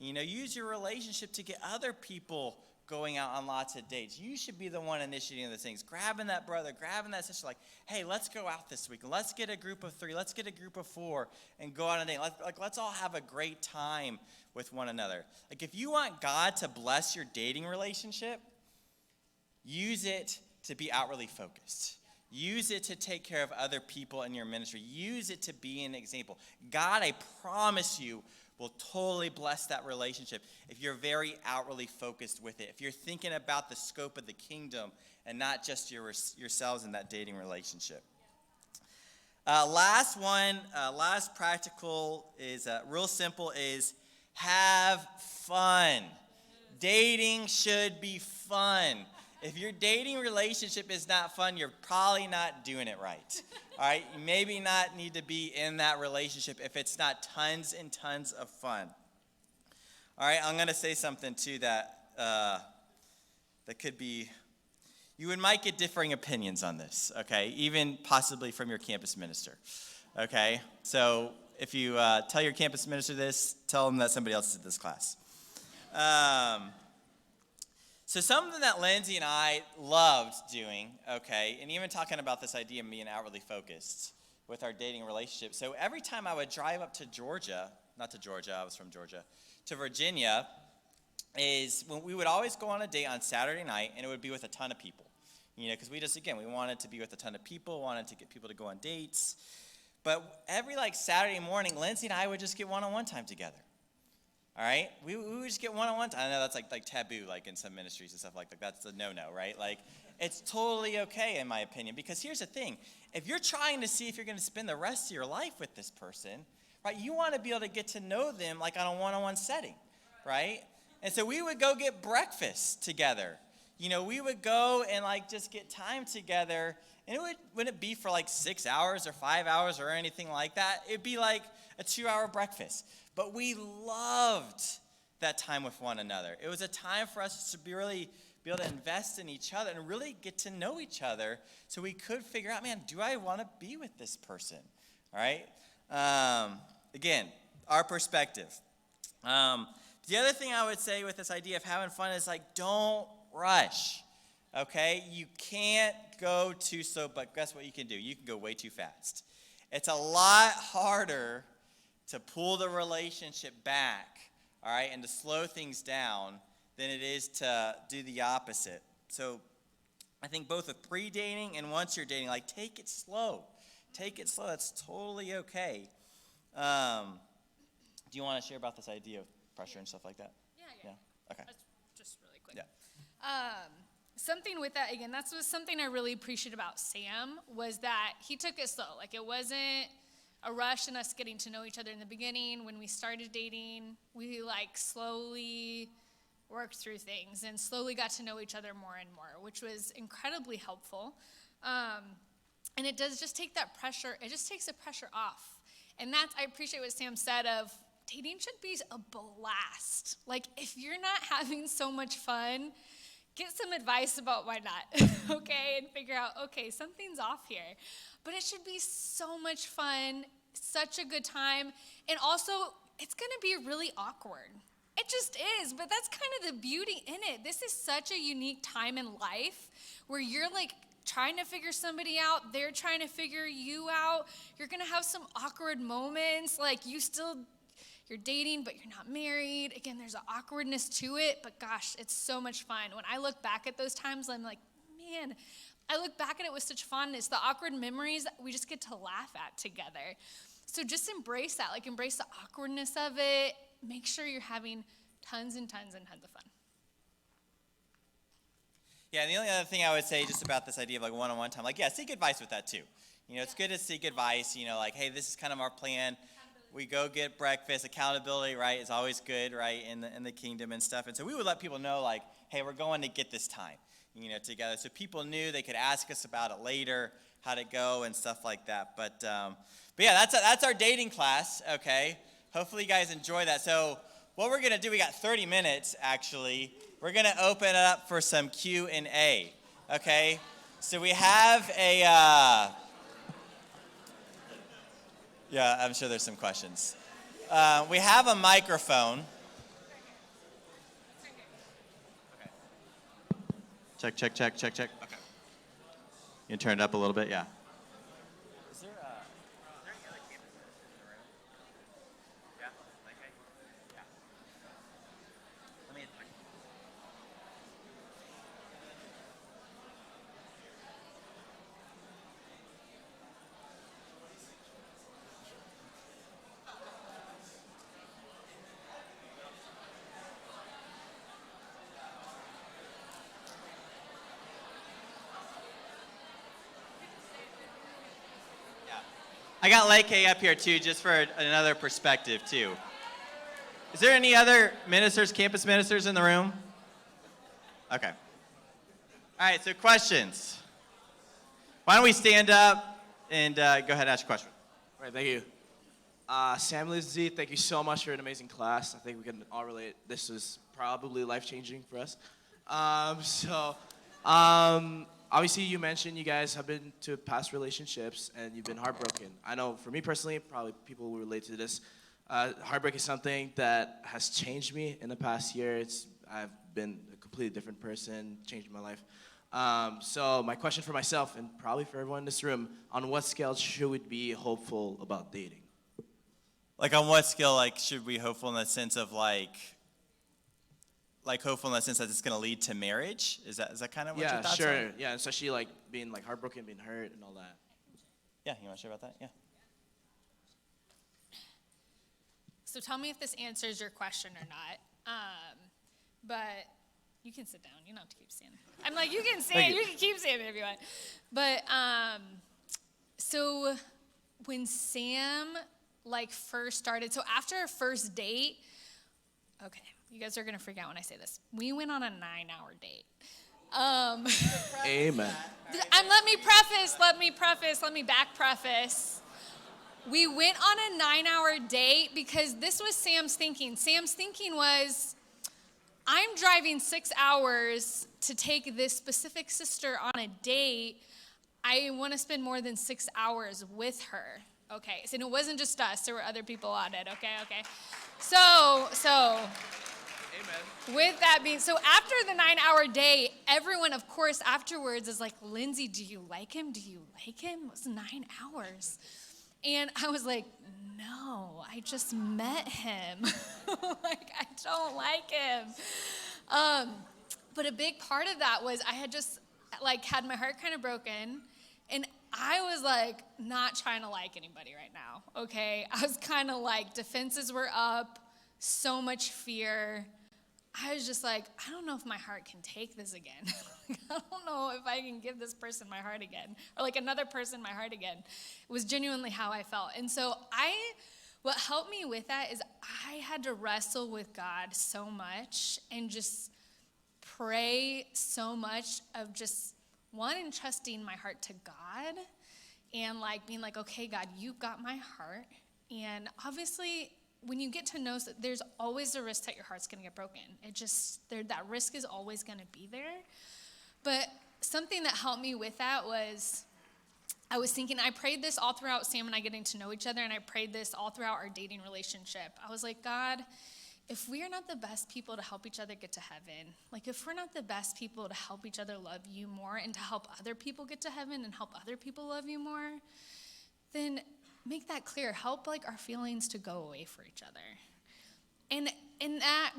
Use your relationship to get other people going out on lots of dates. You should be the one initiating the things, grabbing that brother, grabbing that sister, like, hey, let's go out this week. Let's get a group of 3, let's get a group of 4 and go on a date. Let's all have a great time with one another. Like, if you want God to bless your dating relationship, use it to be outwardly focused. Use it to take care of other people in your ministry. Use it to be an example. God, I promise you, will totally bless that relationship if you're very outwardly focused with it, if you're thinking about the scope of the kingdom and not just yourselves in that dating relationship. Last practical is real simple, is have fun. Dating should be fun. If your dating relationship is not fun, you're probably not doing it right. All right? You maybe not need to be in that relationship if it's not tons and tons of fun. All right? I'm going to say something, too, that could be, you might get differing opinions on this, okay? Even possibly from your campus minister, okay? So if you tell your campus minister this, tell them that somebody else did this class. So something that Lindsay and I loved doing, okay, and even talking about this idea of being outwardly focused with our dating relationship. So every time I would drive up to Georgia, not to Georgia, I was from Georgia, to Virginia, is when we would always go on a date on Saturday night, and it would be with a ton of people. Because we wanted to be with a ton of people, wanted to get people to go on dates. But every Saturday morning, Lindsay and I would just get one-on-one time together. All right, we would just get one-on-one time. I know that's like taboo, in some ministries and stuff like that. That's a no-no, right? It's totally okay in my opinion, because here's the thing: if you're trying to see if you're going to spend the rest of your life with this person, right? You want to be able to get to know them on a one-on-one setting, right? And so we would go get breakfast together. We would go and just get time together, and it wouldn't be for 6 hours or 5 hours or anything like that. It'd be a 2-hour breakfast. But we loved that time with one another. It was a time for us to really be able to invest in each other and really get to know each other, so we could figure out, man, do I want to be with this person? All right? Again, our perspective. The other thing I would say with this idea of having fun is don't rush. Okay? You can't go too slow, but guess what you can do? You can go way too fast. It's a lot harder to pull the relationship back, all right, and to slow things down than it is to do the opposite. So I think both with pre-dating and once you're dating, take it slow. Take it slow. That's totally okay. Do you want to share about this idea of pressure and stuff like that? Yeah. Okay. Just really quick. Yeah. Something with that, again, that's something I really appreciate about Sam, was that he took it slow. It wasn't a rush in us getting to know each other in the beginning. When we started dating, we slowly worked through things and slowly got to know each other more and more, which was incredibly helpful. And it does just take that pressure, it just takes the pressure off. And I appreciate what Sam said of dating should be a blast. If you're not having so much fun, get some advice about why not, okay? And figure out, okay, something's off here. But it should be so much fun, such a good time. And also, it's going to be really awkward. It just is, but that's kind of the beauty in it. This is such a unique time in life where you're trying to figure somebody out. They're trying to figure you out. You're going to have some awkward moments. You're dating, but you're not married. Again, there's an awkwardness to it, but gosh, it's so much fun. When I look back at those times, I'm like, man, I look back at it with such fondness. The awkward memories that we just get to laugh at together. So just embrace that. Embrace the awkwardness of it. Make sure you're having tons and tons and tons of fun. Yeah, and the only other thing I would say just about this idea of one-on-one time, seek advice with that too. It's good to seek advice, hey, this is kind of our plan. We go get breakfast. Accountability, right, is always good, right, in the kingdom and stuff. And so we would let people know, hey, we're going to get this time, together. So people knew they could ask us about it later, how to go and stuff like that. But yeah, that's our dating class, okay? Hopefully you guys enjoy that. So what we're going to do, we got 30 minutes, actually. We're going to open it up for some Q&A, okay? So we have Yeah, I'm sure there's some questions. We have a microphone. Check. Okay. You can turn it up a little bit, yeah. Is there any other campuses in the room? Yeah? Okay. Yeah. Let me. I got Lake K up here too, just for another perspective too. Is there any other ministers, campus ministers in the room? Okay. All right, so questions. Why don't we stand up and go ahead and ask a question. All right, thank you. Sam, Lindsay, thank you so much for an amazing class. I think we can all relate. This was probably life-changing for us. Obviously, you mentioned you guys have been to past relationships and you've been heartbroken. I know for me personally, probably people will relate to this. Heartbreak is something that has changed me in the past year. I've been a completely different person, changed my life. So my question for myself and probably for everyone in this room, on what scale should we be hopeful about dating? Like on what scale, like should we hopeful in the sense of like hopeful in the sense that it's going to lead to marriage? Is that kind of what your thoughts are? Yeah, especially like being like heartbroken, being hurt, and all that. Yeah, you want to share about that? Yeah. So tell me if this answers your question or not. But you can sit down. You don't have to keep standing. I'm like, you can stand. You can keep standing if you want. But so when Sam first started, so after our first date, okay, you guys are gonna freak out when I say this. We went on a 9-hour date. Amen. Let me back preface. We went on a 9-hour date because this was Sam's thinking. Sam's thinking was, I'm driving 6 hours to take this specific sister on a date. I want to spend more than 6 hours with her. Okay, so it wasn't just us. There were other people on it, okay. So Amen. with that being, so after the 9-hour date, everyone, of course, afterwards is like, Lindsay, do you like him? Do you like him? It was 9 hours. And I was like, no, I just met him. I don't like him. But a big part of that was I had just had my heart kind of broken. And I was not trying to like anybody right now, okay? I was kind of defenses were up, so much fear. I was just I don't know if my heart can take this again. I don't know if I can give this person my heart again, or another person my heart again. It was genuinely how I felt. And so what helped me with that is I had to wrestle with God so much and just pray so much of just, one, entrusting my heart to God and being okay, God, you got my heart. And obviously, when you get to know, there's always a risk that your heart's going to get broken. That risk is always going to be there. But something that helped me with that was, I was thinking, I prayed this all throughout Sam and I getting to know each other, and I prayed this all throughout our dating relationship. I was like, God, if we are not the best people to help each other get to heaven, if we're not the best people to help each other love you more and to help other people get to heaven and help other people love you more, then make that clear. Help our feelings to go away for each other.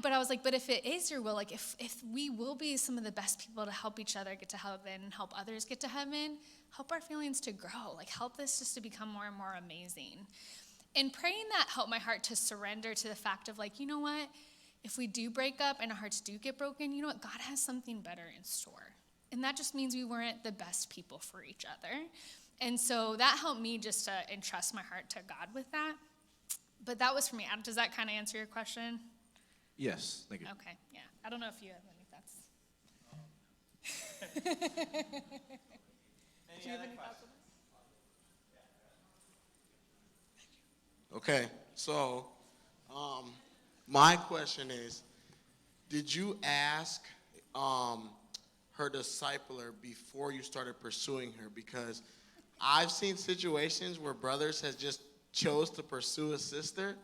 But I was but if it is your will, if we will be some of the best people to help each other get to heaven and help others get to heaven, help our feelings to grow. Help this just to become more and more amazing. And praying that helped my heart to surrender to the fact of you know what? If we do break up and our hearts do get broken, you know what? God has something better in store. And that just means we weren't the best people for each other. And so that helped me just to entrust my heart to God with that. But that was for me. Does that kind of answer your question? Yes, thank you. Okay, yeah. I don't know if you have any thoughts. Do you have any thoughts on this? Okay, so my question is, did you ask her discipler before you started pursuing her? Because I've seen situations where brothers has just chose to pursue a sister,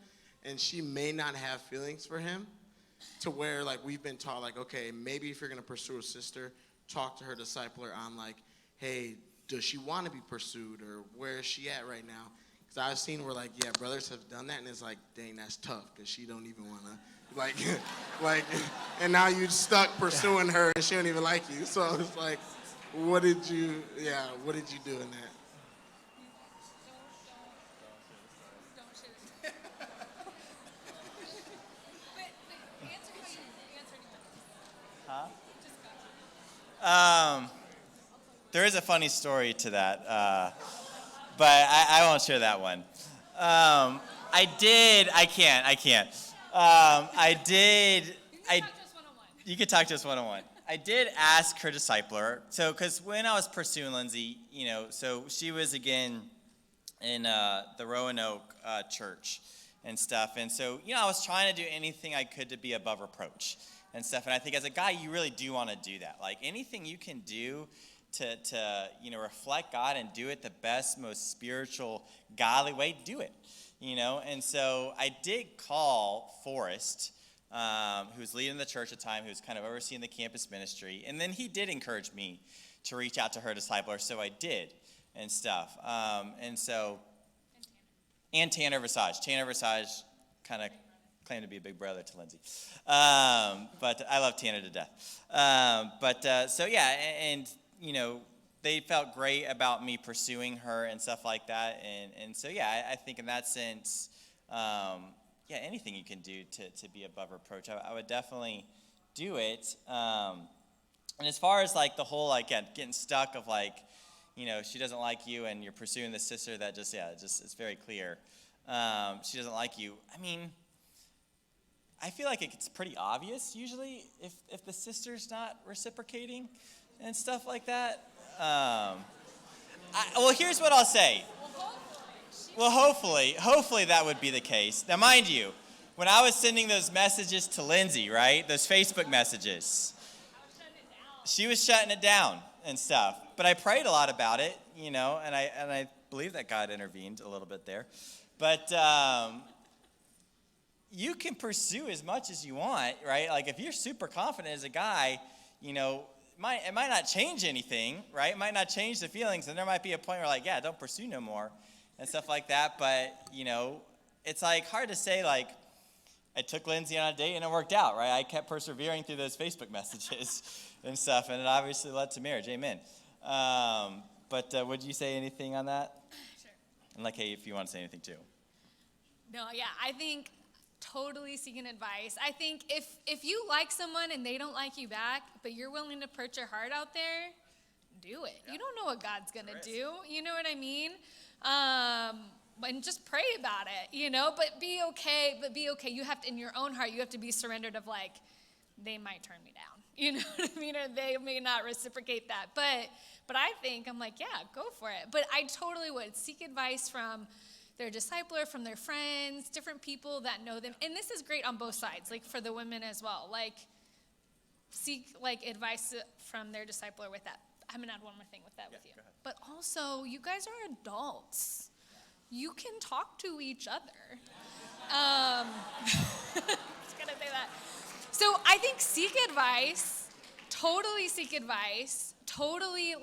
and she may not have feelings for him, to where like we've been taught like, okay, maybe if you're gonna pursue a sister, talk to her discipler on like, hey, does she want to be pursued, or where is she at right now? Because I've seen where like, yeah, brothers have done that, and it's like, dang, that's tough, because she don't even want to, like, and now you stuck pursuing her, and she don't even like you. So it's like, what did you do in that? Don't share it. But answer how you answer anyone. Huh? Just go. There is a funny story to that, but I won't share that one. I can't. You could talk to us one-on-one. I did ask her discipler, so, because when I was pursuing Lindsay, so she was, again, in the Roanoke church and stuff, and so, I was trying to do anything I could to be above reproach and stuff, and I think as a guy, you really do want to do that. Like, anything you can do to reflect God and do it the best, most spiritual, godly way, do it, and so I did call Forrest, who was leading the church at the time, who was kind of overseeing the campus ministry, and then he did encourage me to reach out to her discipler, so I did, and stuff, and Tanner Visage. Tanner Visage kind of claimed to be a big brother to Lindsay, but I love Tanner to death, they felt great about me pursuing her and stuff like that. And so, I think in that sense, anything you can do to be above reproach, I would definitely do it. And as far as like the whole, getting stuck of she doesn't like you and you're pursuing the sister, that it's very clear. She doesn't like you. I mean, I feel like it's pretty obvious usually if the sister's not reciprocating and stuff like that. Here's what I'll say. Well, hopefully that would be the case. Now, mind you, when I was sending those messages to Lindsay, right, those Facebook messages, she was shutting it down and stuff. But I prayed a lot about it, and I believe that God intervened a little bit there. But you can pursue as much as you want, right? Like if you're super confident as a guy, it might not change anything, right? It might not change the feelings, and there might be a point where don't pursue no more and stuff like that. But, it's hard to say I took Lindsay on a date and it worked out, right? I kept persevering through those Facebook messages and stuff, and it obviously led to marriage. Amen. But would you say anything on that? Sure. And hey, if you want to say anything too. No, I think totally seeking advice. I think if you like someone and they don't like you back, but you're willing to put your heart out there, do it. Yeah. You don't know what God's going to do. You know what I mean? And just pray about it, but be okay. You have to, in your own heart, you have to be surrendered of they might turn me down. You know what I mean? Or they may not reciprocate that. But I think, I'm go for it. But I totally would seek advice from their discipler, from their friends, different people that know them. And this is great on both sides, for the women as well. Seek advice from their discipler with that. I'm going to add one more thing with that with you. But also, you guys are adults. You can talk to each other. Just going to say that. So I think seek advice, totally seek advice, totally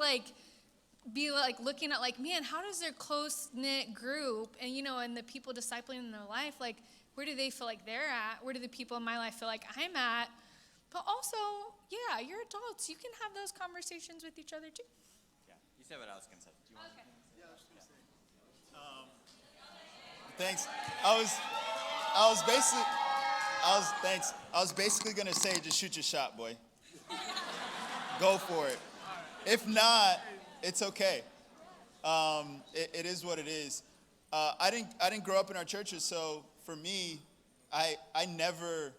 be looking at man, how does their close-knit group and and the people discipling in their life, where do they feel they're at? Where do the people in my life feel I'm at? But also, you're adults. You can have those conversations with each other too. Yeah, you said what I was going to say. Do you want Okay. Yeah, I was going to say. Thanks. I was basically going to say, just shoot your shot, boy. Go for it. If not, it's okay. It is what it is. I didn't grow up in our churches, so for me, I never,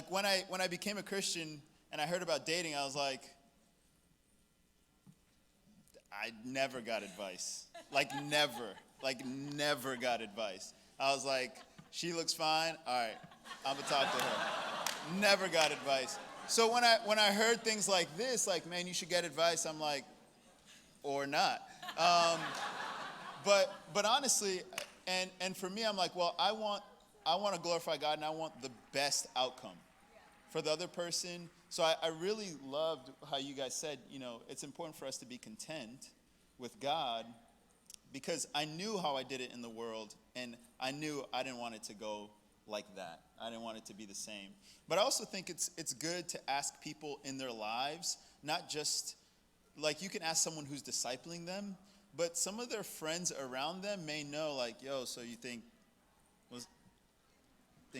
when I became a Christian and I heard about dating, I was I never got advice. Never got advice. I was she looks fine. All right, I'm gonna talk to her. Never got advice. So when I heard things like this, man, you should get advice, I'm or not. But honestly, And for me, I'm like, well, I want to glorify God, and I want the best outcome for the other person. So I really loved how you guys said, it's important for us to be content with God, because I knew how I did it in the world, and I knew I didn't want it to go like that. I didn't want it to be the same. But I also think it's good to ask people in their lives, not just, like, you can ask someone who's discipling them, but some of their friends around them may know, like, yo, so you think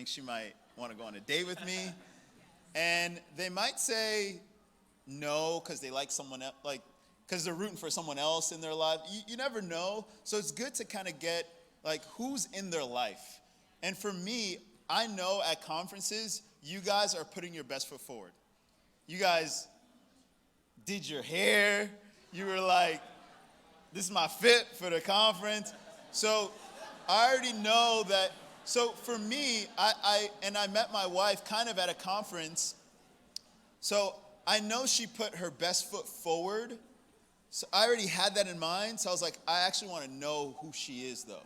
she might want to go on a date with me? And they might say no because they like someone else, like, because they're rooting for someone else in their life. You never know. So it's good to kind of get, like, who's in their life. And for me, I know at conferences, you guys are putting your best foot forward. You guys did your hair. You were like, this is my fit for the conference. So I already know that. So for me, I met my wife kind of at a conference. So I know she put her best foot forward. So I already had that in mind. So I was like, I actually want to know who she is, though.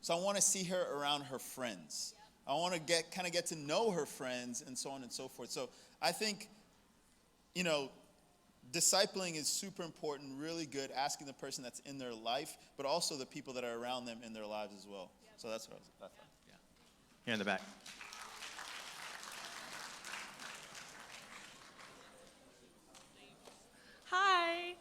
So I want to see her around her friends. I want to get to know her friends, and so on and so forth. So I think, discipling is super important, really good, asking the person that's in their life, but also the people that are around them in their lives as well. So that's what I thought. Yeah. Here in the back. Hi.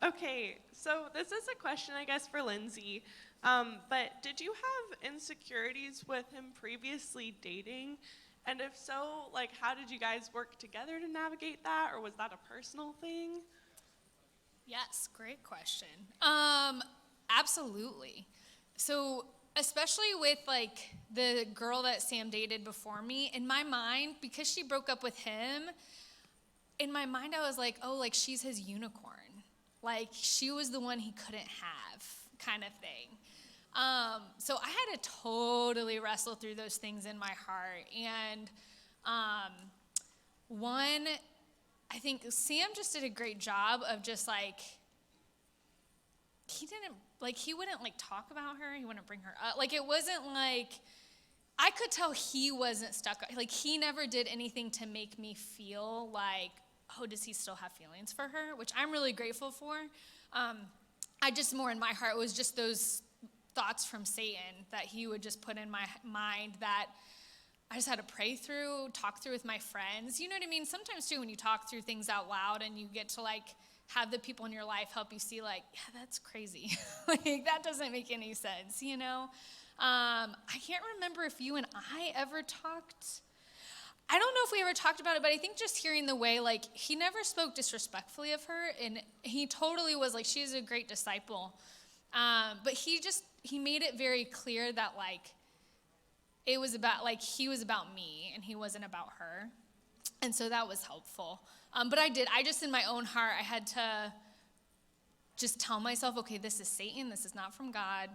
Okay, so this is a question, I guess, for Lindsay. But did you have insecurities with him previously dating? And if so, like, how did you guys work together to navigate that, or was that a personal thing? Yes, great question. Absolutely. So, especially with, like, the girl that Sam dated before me, in my mind, because she broke up with him, in my mind I was like, oh, like, she's his unicorn. Like, she was the one he couldn't have, kind of thing. So I had to totally wrestle through those things in my heart. And one, I think Sam just did a great job of just, like, he wouldn't, like, talk about her. He wouldn't bring her up. Like, it wasn't like, I could tell he wasn't stuck. Like, he never did anything to make me feel like, oh, does he still have feelings for her? Which I'm really grateful for. I just, more in my heart, was just those thoughts from Satan that he would just put in my mind that I just had to pray through, talk through with my friends. You know what I mean? Sometimes, too, when you talk through things out loud and you get to, like, have the people in your life help you see, like, yeah, that's crazy. Like, that doesn't make any sense, I can't remember if you and I ever talked. I don't know if we ever talked about it, but I think just hearing the way, like, he never spoke disrespectfully of her, and he totally was like, she's a great disciple. But he made it very clear that, like, it was about, like, he was about me, and he wasn't about her. And so that was helpful. But I just, in my own heart, I had to just tell myself, okay, this is Satan, this is not from God.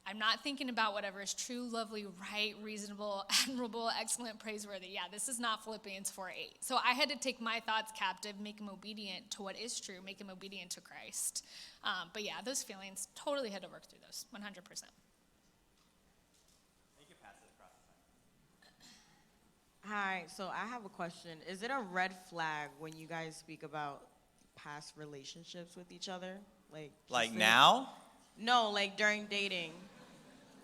I'm not thinking about whatever is true, lovely, right, reasonable, admirable, excellent, praiseworthy. Yeah, this is not Philippians 4:8. So I had to take my thoughts captive, make them obedient to what is true, make them obedient to Christ. But yeah, those feelings, totally had to work through those, 100%. You can pass it across the time. Hi, so I have a question. Is it a red flag when you guys speak about past relationships with each other? Like now? No, like during dating.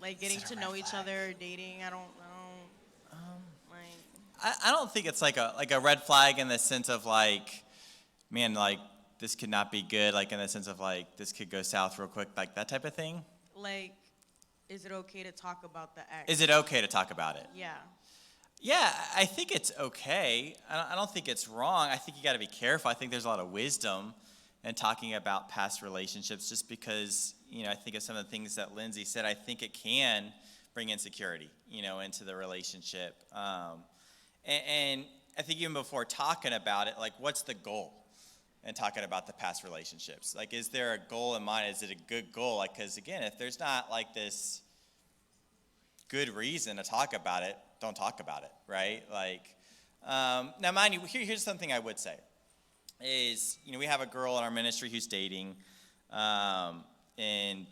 Like getting Is it a to red know each flag? other, dating, I don't I don't think it's like a red flag in the sense of, like, man, like, this could not be good, like, in the sense of, like, this could go south real quick, like that type of thing. like, is it okay to talk about the ex? Is it okay to talk about it? Yeah. Yeah, I think it's okay. I don't think it's wrong. I think you got to be careful. I think there's a lot of wisdom in talking about past relationships, just because, I think of some of the things that Lindsay said. I think it can bring insecurity, into the relationship. And I think even before talking about it, like, what's the goal in talking about the past relationships? Like, is there a goal in mind? Is it a good goal? Like, because, again, if there's not, like, this good reason to talk about it, don't talk about it, right? Like, now, mind you, here's something I would say is, we have a girl in our ministry who's dating, and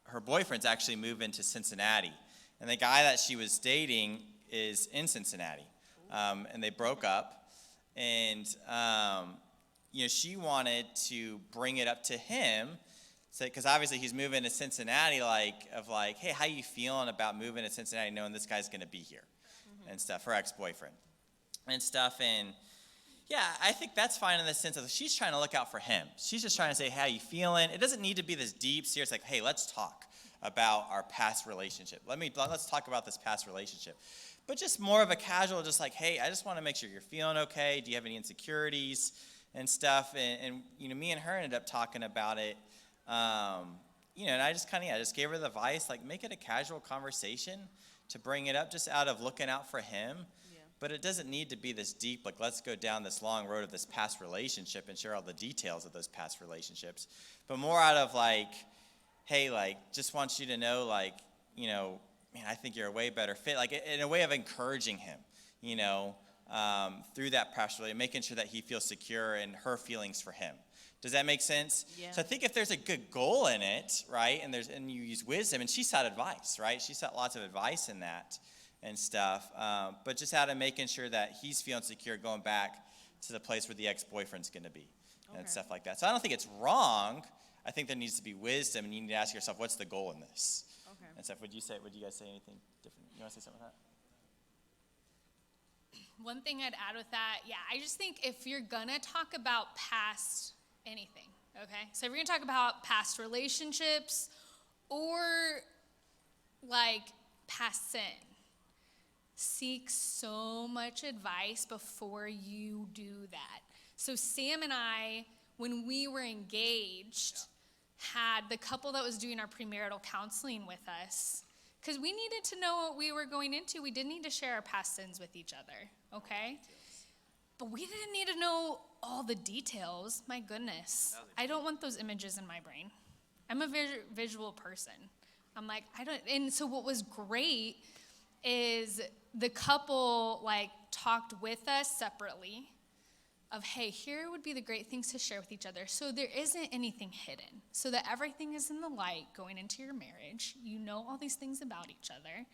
her boyfriend's actually moving to Cincinnati. And the guy that she was dating is in Cincinnati. And they broke up. And, she wanted to bring it up to him. Because obviously he's moving to Cincinnati, hey, how you feeling about moving to Cincinnati knowing this guy's going to be here and stuff, her ex-boyfriend and stuff. And yeah, I think that's fine in the sense of she's trying to look out for him. She's just trying to say, hey, how you feeling? It doesn't need to be this deep, serious, hey, let's talk about our past relationship. Let's talk about this past relationship. But just more of a casual, just hey, I just want to make sure you're feeling okay. Do you have any insecurities and stuff? And me and her ended up talking about it. And I just gave her the advice, make it a casual conversation to bring it up just out of looking out for him. Yeah. But it doesn't need to be this deep, let's go down this long road of this past relationship and share all the details of those past relationships. But more out of hey, just want you to know, man, I think you're a way better fit. In a way of encouraging him, through that past relationship, making sure that he feels secure and her feelings for him. Does that make sense? Yeah. So I think if there's a good goal in it, right, and you use wisdom, and she sought advice, right? She sought lots of advice in that and stuff, but just out of making sure that he's feeling secure going back to the place where the ex-boyfriend's going to be and stuff like that. So I don't think it's wrong. I think there needs to be wisdom, and you need to ask yourself, what's the goal in this? Okay. And stuff. Would you guys say anything different? You want to say something like that? One thing I'd add with that, I just think if you're gonna talk about past anything, okay? So if you're gonna talk about past relationships or past sin, seek so much advice before you do that. So Sam and I, when we were engaged, had the couple that was doing our premarital counseling with us, because we needed to know what we were going into. We didn't need to share our past sins with each other, okay? But we didn't need to know all the details. My goodness. I don't want those images in my brain. I'm a visual person. I'm and so what was great is the couple talked with us separately of, hey, here would be the great things to share with each other. So there isn't anything hidden. So that everything is in the light going into your marriage. You know all these things about each other.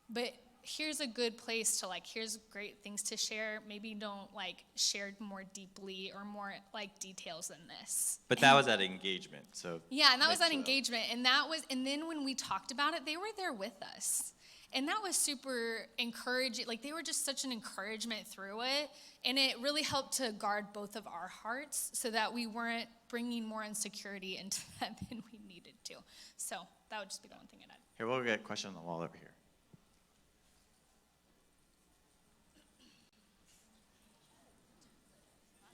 But here's a good place to here's great things to share. Maybe don't share more deeply or more details than this. But that was at engagement, so. Yeah, and that was at engagement. And then when we talked about it, they were there with us. And that was super encouraging. They were just such an encouragement through it. And it really helped to guard both of our hearts so that we weren't bringing more insecurity into that than we needed to. So that would just be the one thing I'd add. Here, we'll get a question on the wall over here.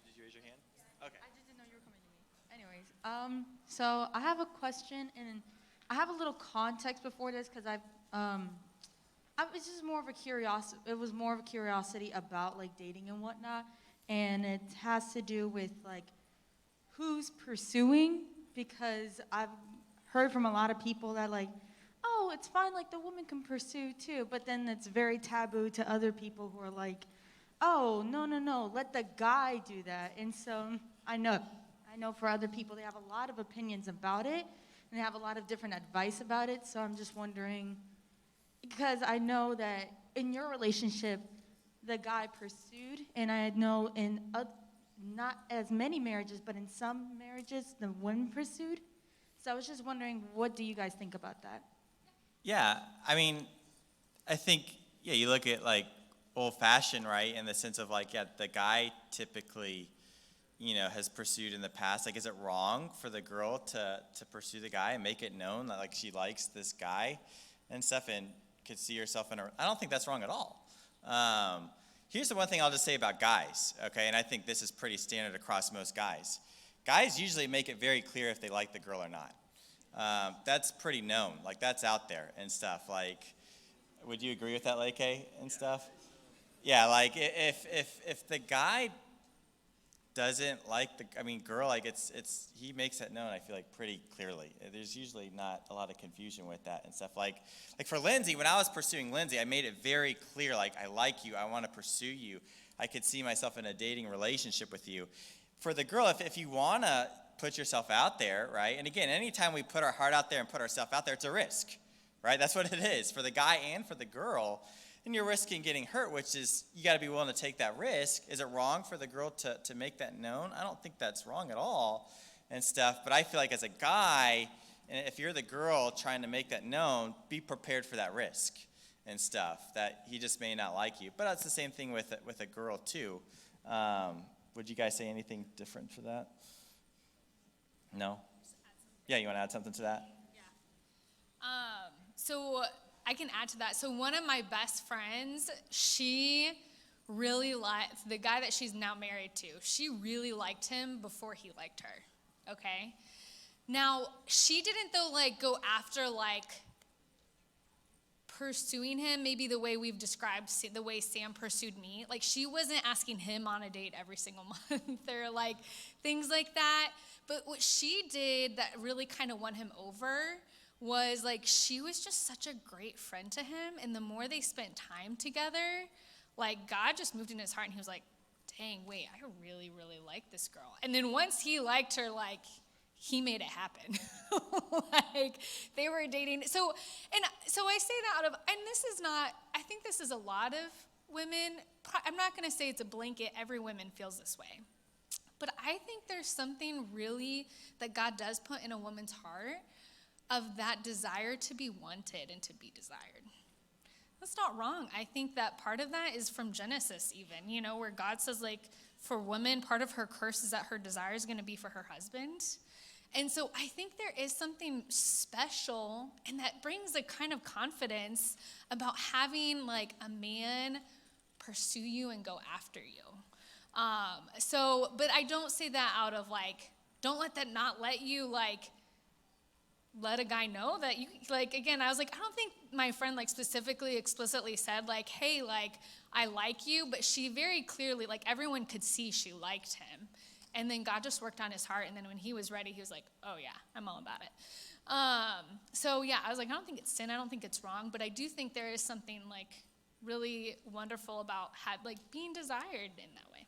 Did you raise your hand? Okay. I just didn't know you were coming to me. Anyways, so I have a question, and I have a little context before this because it's just more of a curiosity. It was more of a curiosity about dating and whatnot, and it has to do with who's pursuing, because I've heard from a lot of people that oh, it's fine, the woman can pursue too, but then it's very taboo to other people who are oh, no, let the guy do that. And so I know for other people they have a lot of opinions about it, and they have a lot of different advice about it. So I'm just wondering, because I know that in your relationship, the guy pursued, and I know in not as many marriages, but in some marriages, the woman pursued. So I was just wondering, what do you guys think about that? Yeah, I mean, I think, you look at old-fashioned, right, in the sense of the guy typically, has pursued in the past. Is it wrong for the girl to pursue the guy and make it known that she likes this guy and stuff and could see herself in I don't think that's wrong at all. Here's the one thing I'll just say about guys, okay, and I think this is pretty standard across most guys. Guys usually make it very clear if they like the girl or not. That's pretty known. That's out there and stuff. Would you agree with that, Leke, and stuff? Yeah, if the guy doesn't like the girl, he makes that known, I feel pretty clearly. There's usually not a lot of confusion with that and stuff. Like for Lindsay, when I was pursuing Lindsay, I made it very clear, I like you, I want to pursue you. I could see myself in a dating relationship with you. For the girl, if you want to put yourself out there, right? And again, anytime we put our heart out there and put ourselves out there, it's a risk, right? That's what it is for the guy and for the girl. And you're risking getting hurt, which is, you got to be willing to take that risk. Is it wrong for the girl to make that known? I don't think that's wrong at all and stuff. But I feel like as a guy, and if you're the girl trying to make that known, be prepared for that risk and stuff, that he just may not like you. But that's the same thing with a girl too. Would you guys say anything different for that? No? Yeah, you want to add something to that? So I can add to that. So one of my best friends, she really liked the guy that she's now married to. She really liked him before he liked her. Okay? Now, she didn't though like go after like pursuing him maybe the way we've described the way Sam pursued me. Like she wasn't asking him on a date every single month or like things like that. But what she did that really kind of won him over was like she was just such a great friend to him, and the more they spent time together, like God just moved in his heart and he was like, dang, wait, I really, really like this girl. And then once he liked her, like he made it happen. Like they were dating. So I say that out of, and this is not, I think this is a lot of women. I'm not going to say it's a blanket. Every woman feels this way. But I think there's something really that God does put in a woman's heart of that desire to be wanted and to be desired. That's not wrong. I think that part of that is from Genesis even, you know, where God says like for women, part of her curse is that her desire is going to be for her husband. And so I think there is something special, and that brings a kind of confidence about having like a man pursue you and go after you. But I don't say that out of like, don't let that not let you like, let a guy know that you, like, again, I was like, I don't think my friend like specifically, explicitly said like, hey, like, I like you, but she very clearly, like everyone could see she liked him. And then God just worked on his heart, and then when he was ready, he was like, oh yeah, I'm all about it. So yeah, I was like, I don't think it's sin, I don't think it's wrong, but I do think there is something like really wonderful about like being desired in that way.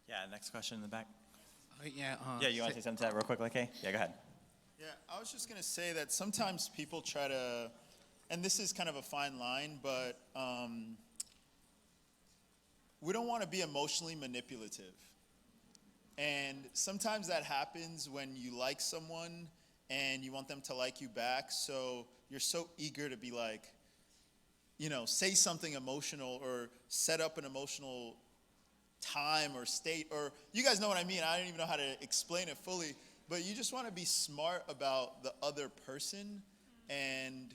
Yeah, next question in the back. Yeah, You want to say something to that real quick, okay? Yeah, go ahead. Yeah, I was just going to say that sometimes people try to, and this is kind of a fine line, but we don't want to be emotionally manipulative. And sometimes that happens when you like someone and you want them to like you back, so you're so eager to be like, you know, say something emotional or set up an emotional time or state, or you guys know what I mean. I don't even know how to explain it fully, but you just want to be smart about the other person and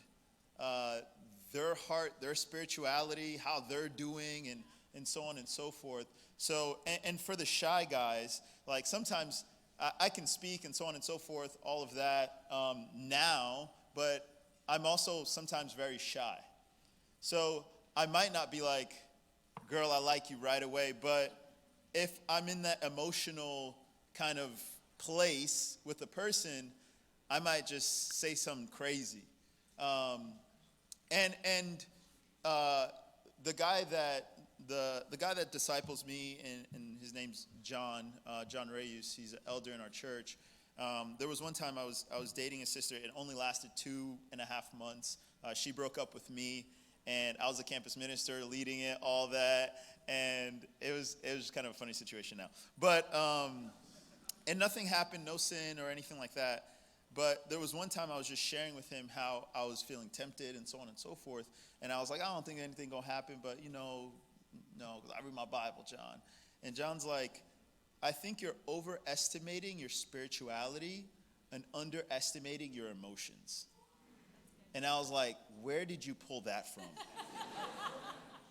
their heart, their spirituality, how they're doing, and so on and so forth. So, and for the shy guys, like sometimes I can speak and so on and so forth, all of that now, but I'm also sometimes very shy. So I might not be like, girl, I like you right away, but if I'm in that emotional kind of place with a person, I might just say something crazy. The guy that disciples me, and his name's John Reyes, he's an elder in our church. There was one time I was dating a sister. It only lasted 2.5 months. She broke up with me, and I was a campus minister leading it, all that, and it was kind of a funny situation now. But and nothing happened, no sin or anything like that. But there was one time I was just sharing with him how I was feeling tempted and so on and so forth, and I was like, I don't think anything gonna happen, but you know, no, because I read my Bible, John. And John's like, I think you're overestimating your spirituality and underestimating your emotions. And I was like, where did you pull that from?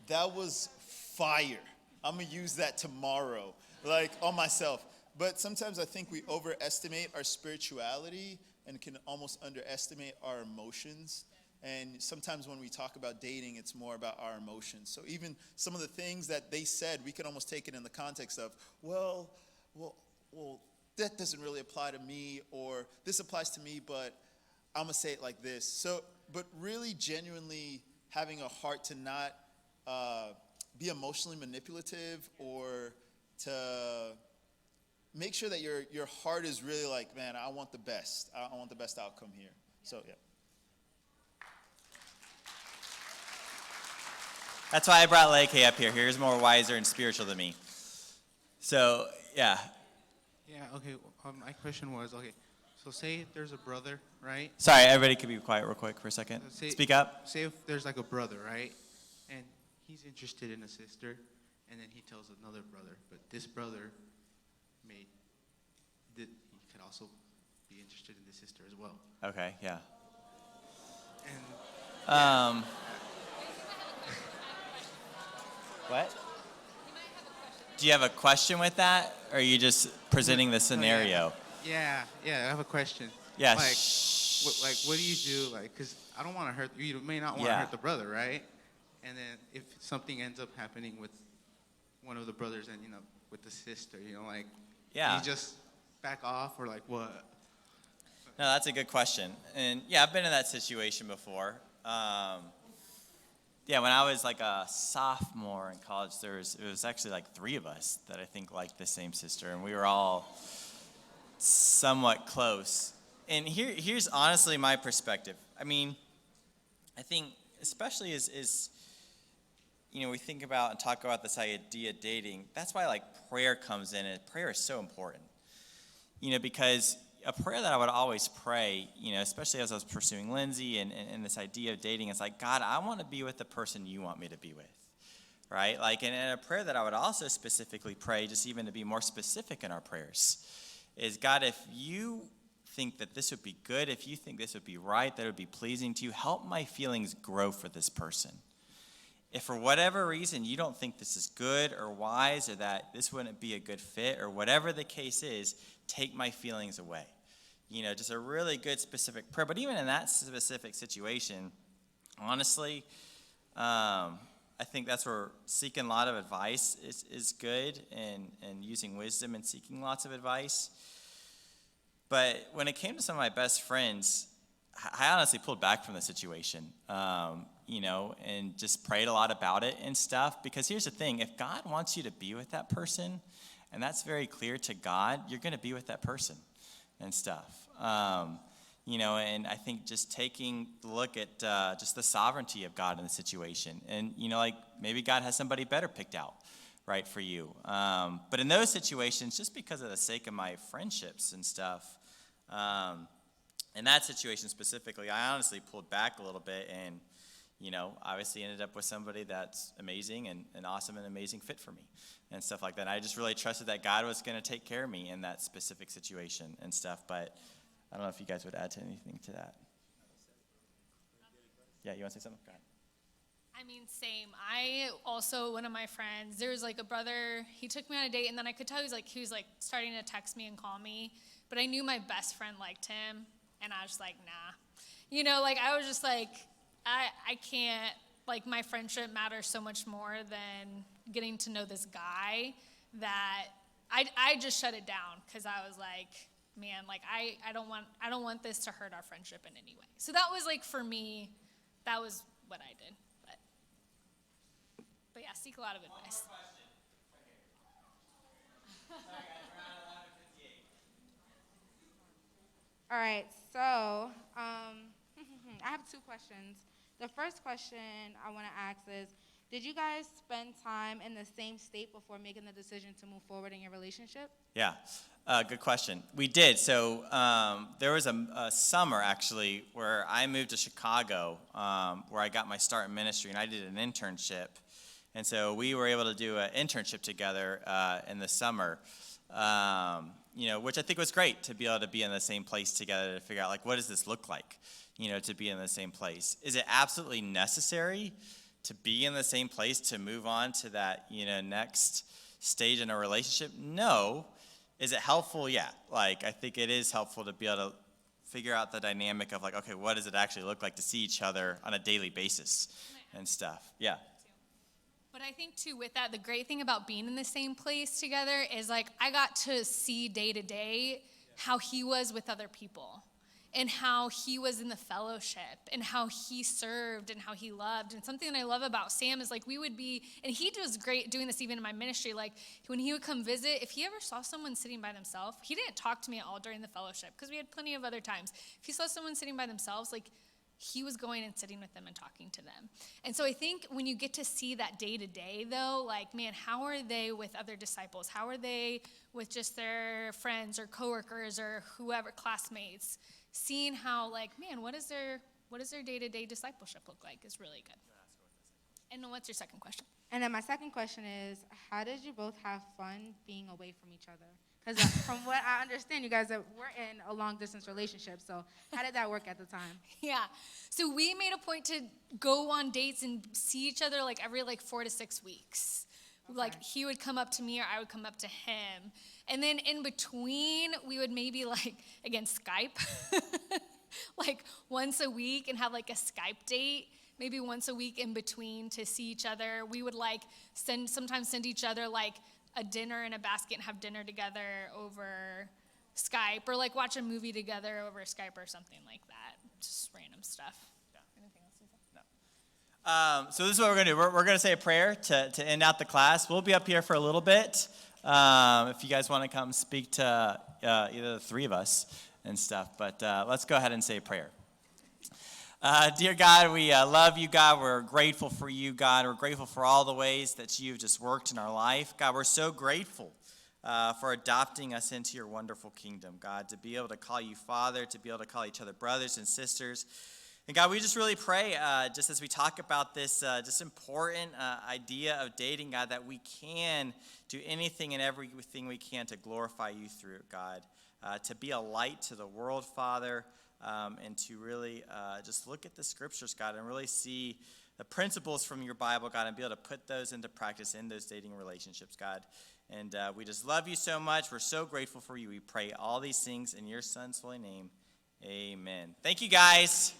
That was fire. I'm going to use that tomorrow, like on myself. But sometimes I think we overestimate our spirituality and can almost underestimate our emotions. And sometimes when we talk about dating, it's more about our emotions. So even some of the things that they said, we can almost take it in the context of, well, that doesn't really apply to me, or this applies to me, but I'm going to say it like this. So, but really genuinely having a heart to not be emotionally manipulative or to make sure that your heart is really like, man, I want the best. I want the best outcome here. So, yeah. That's why I brought Leke up here. He's more wiser and spiritual than me. So, yeah. Yeah, okay. My question was, okay, so say if there's a brother, right? Sorry, everybody could be quiet real quick for a second. Speak up. Say if there's like a brother, right? And he's interested in a sister, and then he tells another brother, but this brother he could also be interested in the sister as well. Okay, yeah. And What? Do you have a question with that, or are you just presenting the scenario? yeah, I have a question. Yeah. What do you do? Like, because I don't want to hurt, you may not want to hurt the brother, right? And then if something ends up happening with one of the brothers and, with the sister, do you just back off or like what? No, that's a good question. And yeah, I've been in that situation before. Yeah, when I was like a sophomore in college, it was actually like 3 of us that I think liked the same sister, and we were all somewhat close. And here's honestly my perspective. I mean, I think especially as we think about and talk about this idea of dating, that's why like prayer comes in, and prayer is so important. Because a prayer that I would always pray, especially as I was pursuing Lindsay and this idea of dating, it's like, God, I want to be with the person you want me to be with, right? Like, and a prayer that I would also specifically pray, just even to be more specific in our prayers, is, God, if you think that this would be good, if you think this would be right, that it would be pleasing to you, help my feelings grow for this person. If for whatever reason you don't think this is good or wise, or that this wouldn't be a good fit, or whatever the case is, take my feelings away. Just a really good specific prayer. But even in that specific situation, honestly, I think that's where seeking a lot of advice is good, and using wisdom and seeking lots of advice. But when it came to some of my best friends, I honestly pulled back from the situation, and just prayed a lot about it and stuff. Because here's the thing, if God wants you to be with that person, and that's very clear to God, you're going to be with that person and stuff. And I think just taking a look at just the sovereignty of God in the situation. And, like maybe God has somebody better picked out, right, for you. But in those situations, just because of the sake of my friendships and stuff, in that situation specifically, I honestly pulled back a little bit and, obviously ended up with somebody that's amazing and awesome and amazing fit for me and stuff like that. And I just really trusted that God was going to take care of me in that specific situation and stuff. But I don't know if you guys would add to anything to that. Yeah, you want to say something? Go ahead. I mean, same. I also, one of my friends, there was like a brother, he took me on a date, and then I could tell he was like starting to text me and call me, but I knew my best friend liked him, and I was just like, nah. I was just like, I can't, like, my friendship matters so much more than getting to know this guy that I just shut it down, because I was like, man, like, I don't want this to hurt our friendship in any way. So that was like, for me, that was what I did. But yeah, seek a lot of advice. All right, so I have 2 questions. The first question I want to ask is, did you guys spend time in the same state before making the decision to move forward in your relationship? Yeah, good question. We did. So there was a summer, actually, where I moved to Chicago, where I got my start in ministry, and I did an internship. And so we were able to do an internship together in the summer, which I think was great, to be able to be in the same place together, to figure out, like, what does this look like, to be in the same place? Is it absolutely necessary to be in the same place to move on to that, next stage in a relationship? No. Is it helpful? Yeah. Like, I think it is helpful to be able to figure out the dynamic of, like, okay, what does it actually look like to see each other on a daily basis and stuff? Yeah. But I think, too, with that, the great thing about being in the same place together is, like, I got to see day to day how he was with other people. and how he was in the fellowship and how he served and how he loved. And something that I love about Sam is like we would be, and he does great doing this even in my ministry, like when he would come visit, if he ever saw someone sitting by themselves, he didn't talk to me at all during the fellowship because we had plenty of other times. If he saw someone sitting by themselves, like he was going and sitting with them and talking to them. And so I think when you get to see that day to day though, like, man, how are they with other disciples? How are they with just their friends or coworkers or whoever, classmates? Seeing how, like, man, what does their day-to-day discipleship look like is really good. And then what's your second question? And then my second question is, how did you both have fun being away from each other? Because from what I understand, you guys were in a long-distance relationship, so how did that work at the time? Yeah. So we made a point to go on dates and see each other like every 4 to 6 weeks. Okay. Like he would come up to me or I would come up to him. And then in between, we would maybe again, Skype, like once a week and have like a Skype date, maybe once a week in between to see each other. We would sometimes send each other like a dinner in a basket and have dinner together over Skype or like watch a movie together over Skype or something like that. Just random stuff. Yeah. Anything else you say? No. So this is what we're going to do. We're going to say a prayer to end out the class. We'll be up here for a little bit. If you guys want to come speak to either the three of us and stuff. But let's go ahead and say a prayer. Dear God, we love you, God. We're grateful for you, God. We're grateful for all the ways that you've just worked in our life. God, we're so grateful for adopting us into your wonderful kingdom, God, to be able to call you Father, to be able to call each other brothers and sisters. And God, we just really pray, just as we talk about this just important idea of dating, God, that we can do anything and everything we can to glorify you through it, God, to be a light to the world, Father, and to really just look at the scriptures, God, and really see the principles from your Bible, God, and be able to put those into practice in those dating relationships, God. And we just love you so much. We're so grateful for you. We pray all these things in your Son's holy name. Amen. Thank you, guys.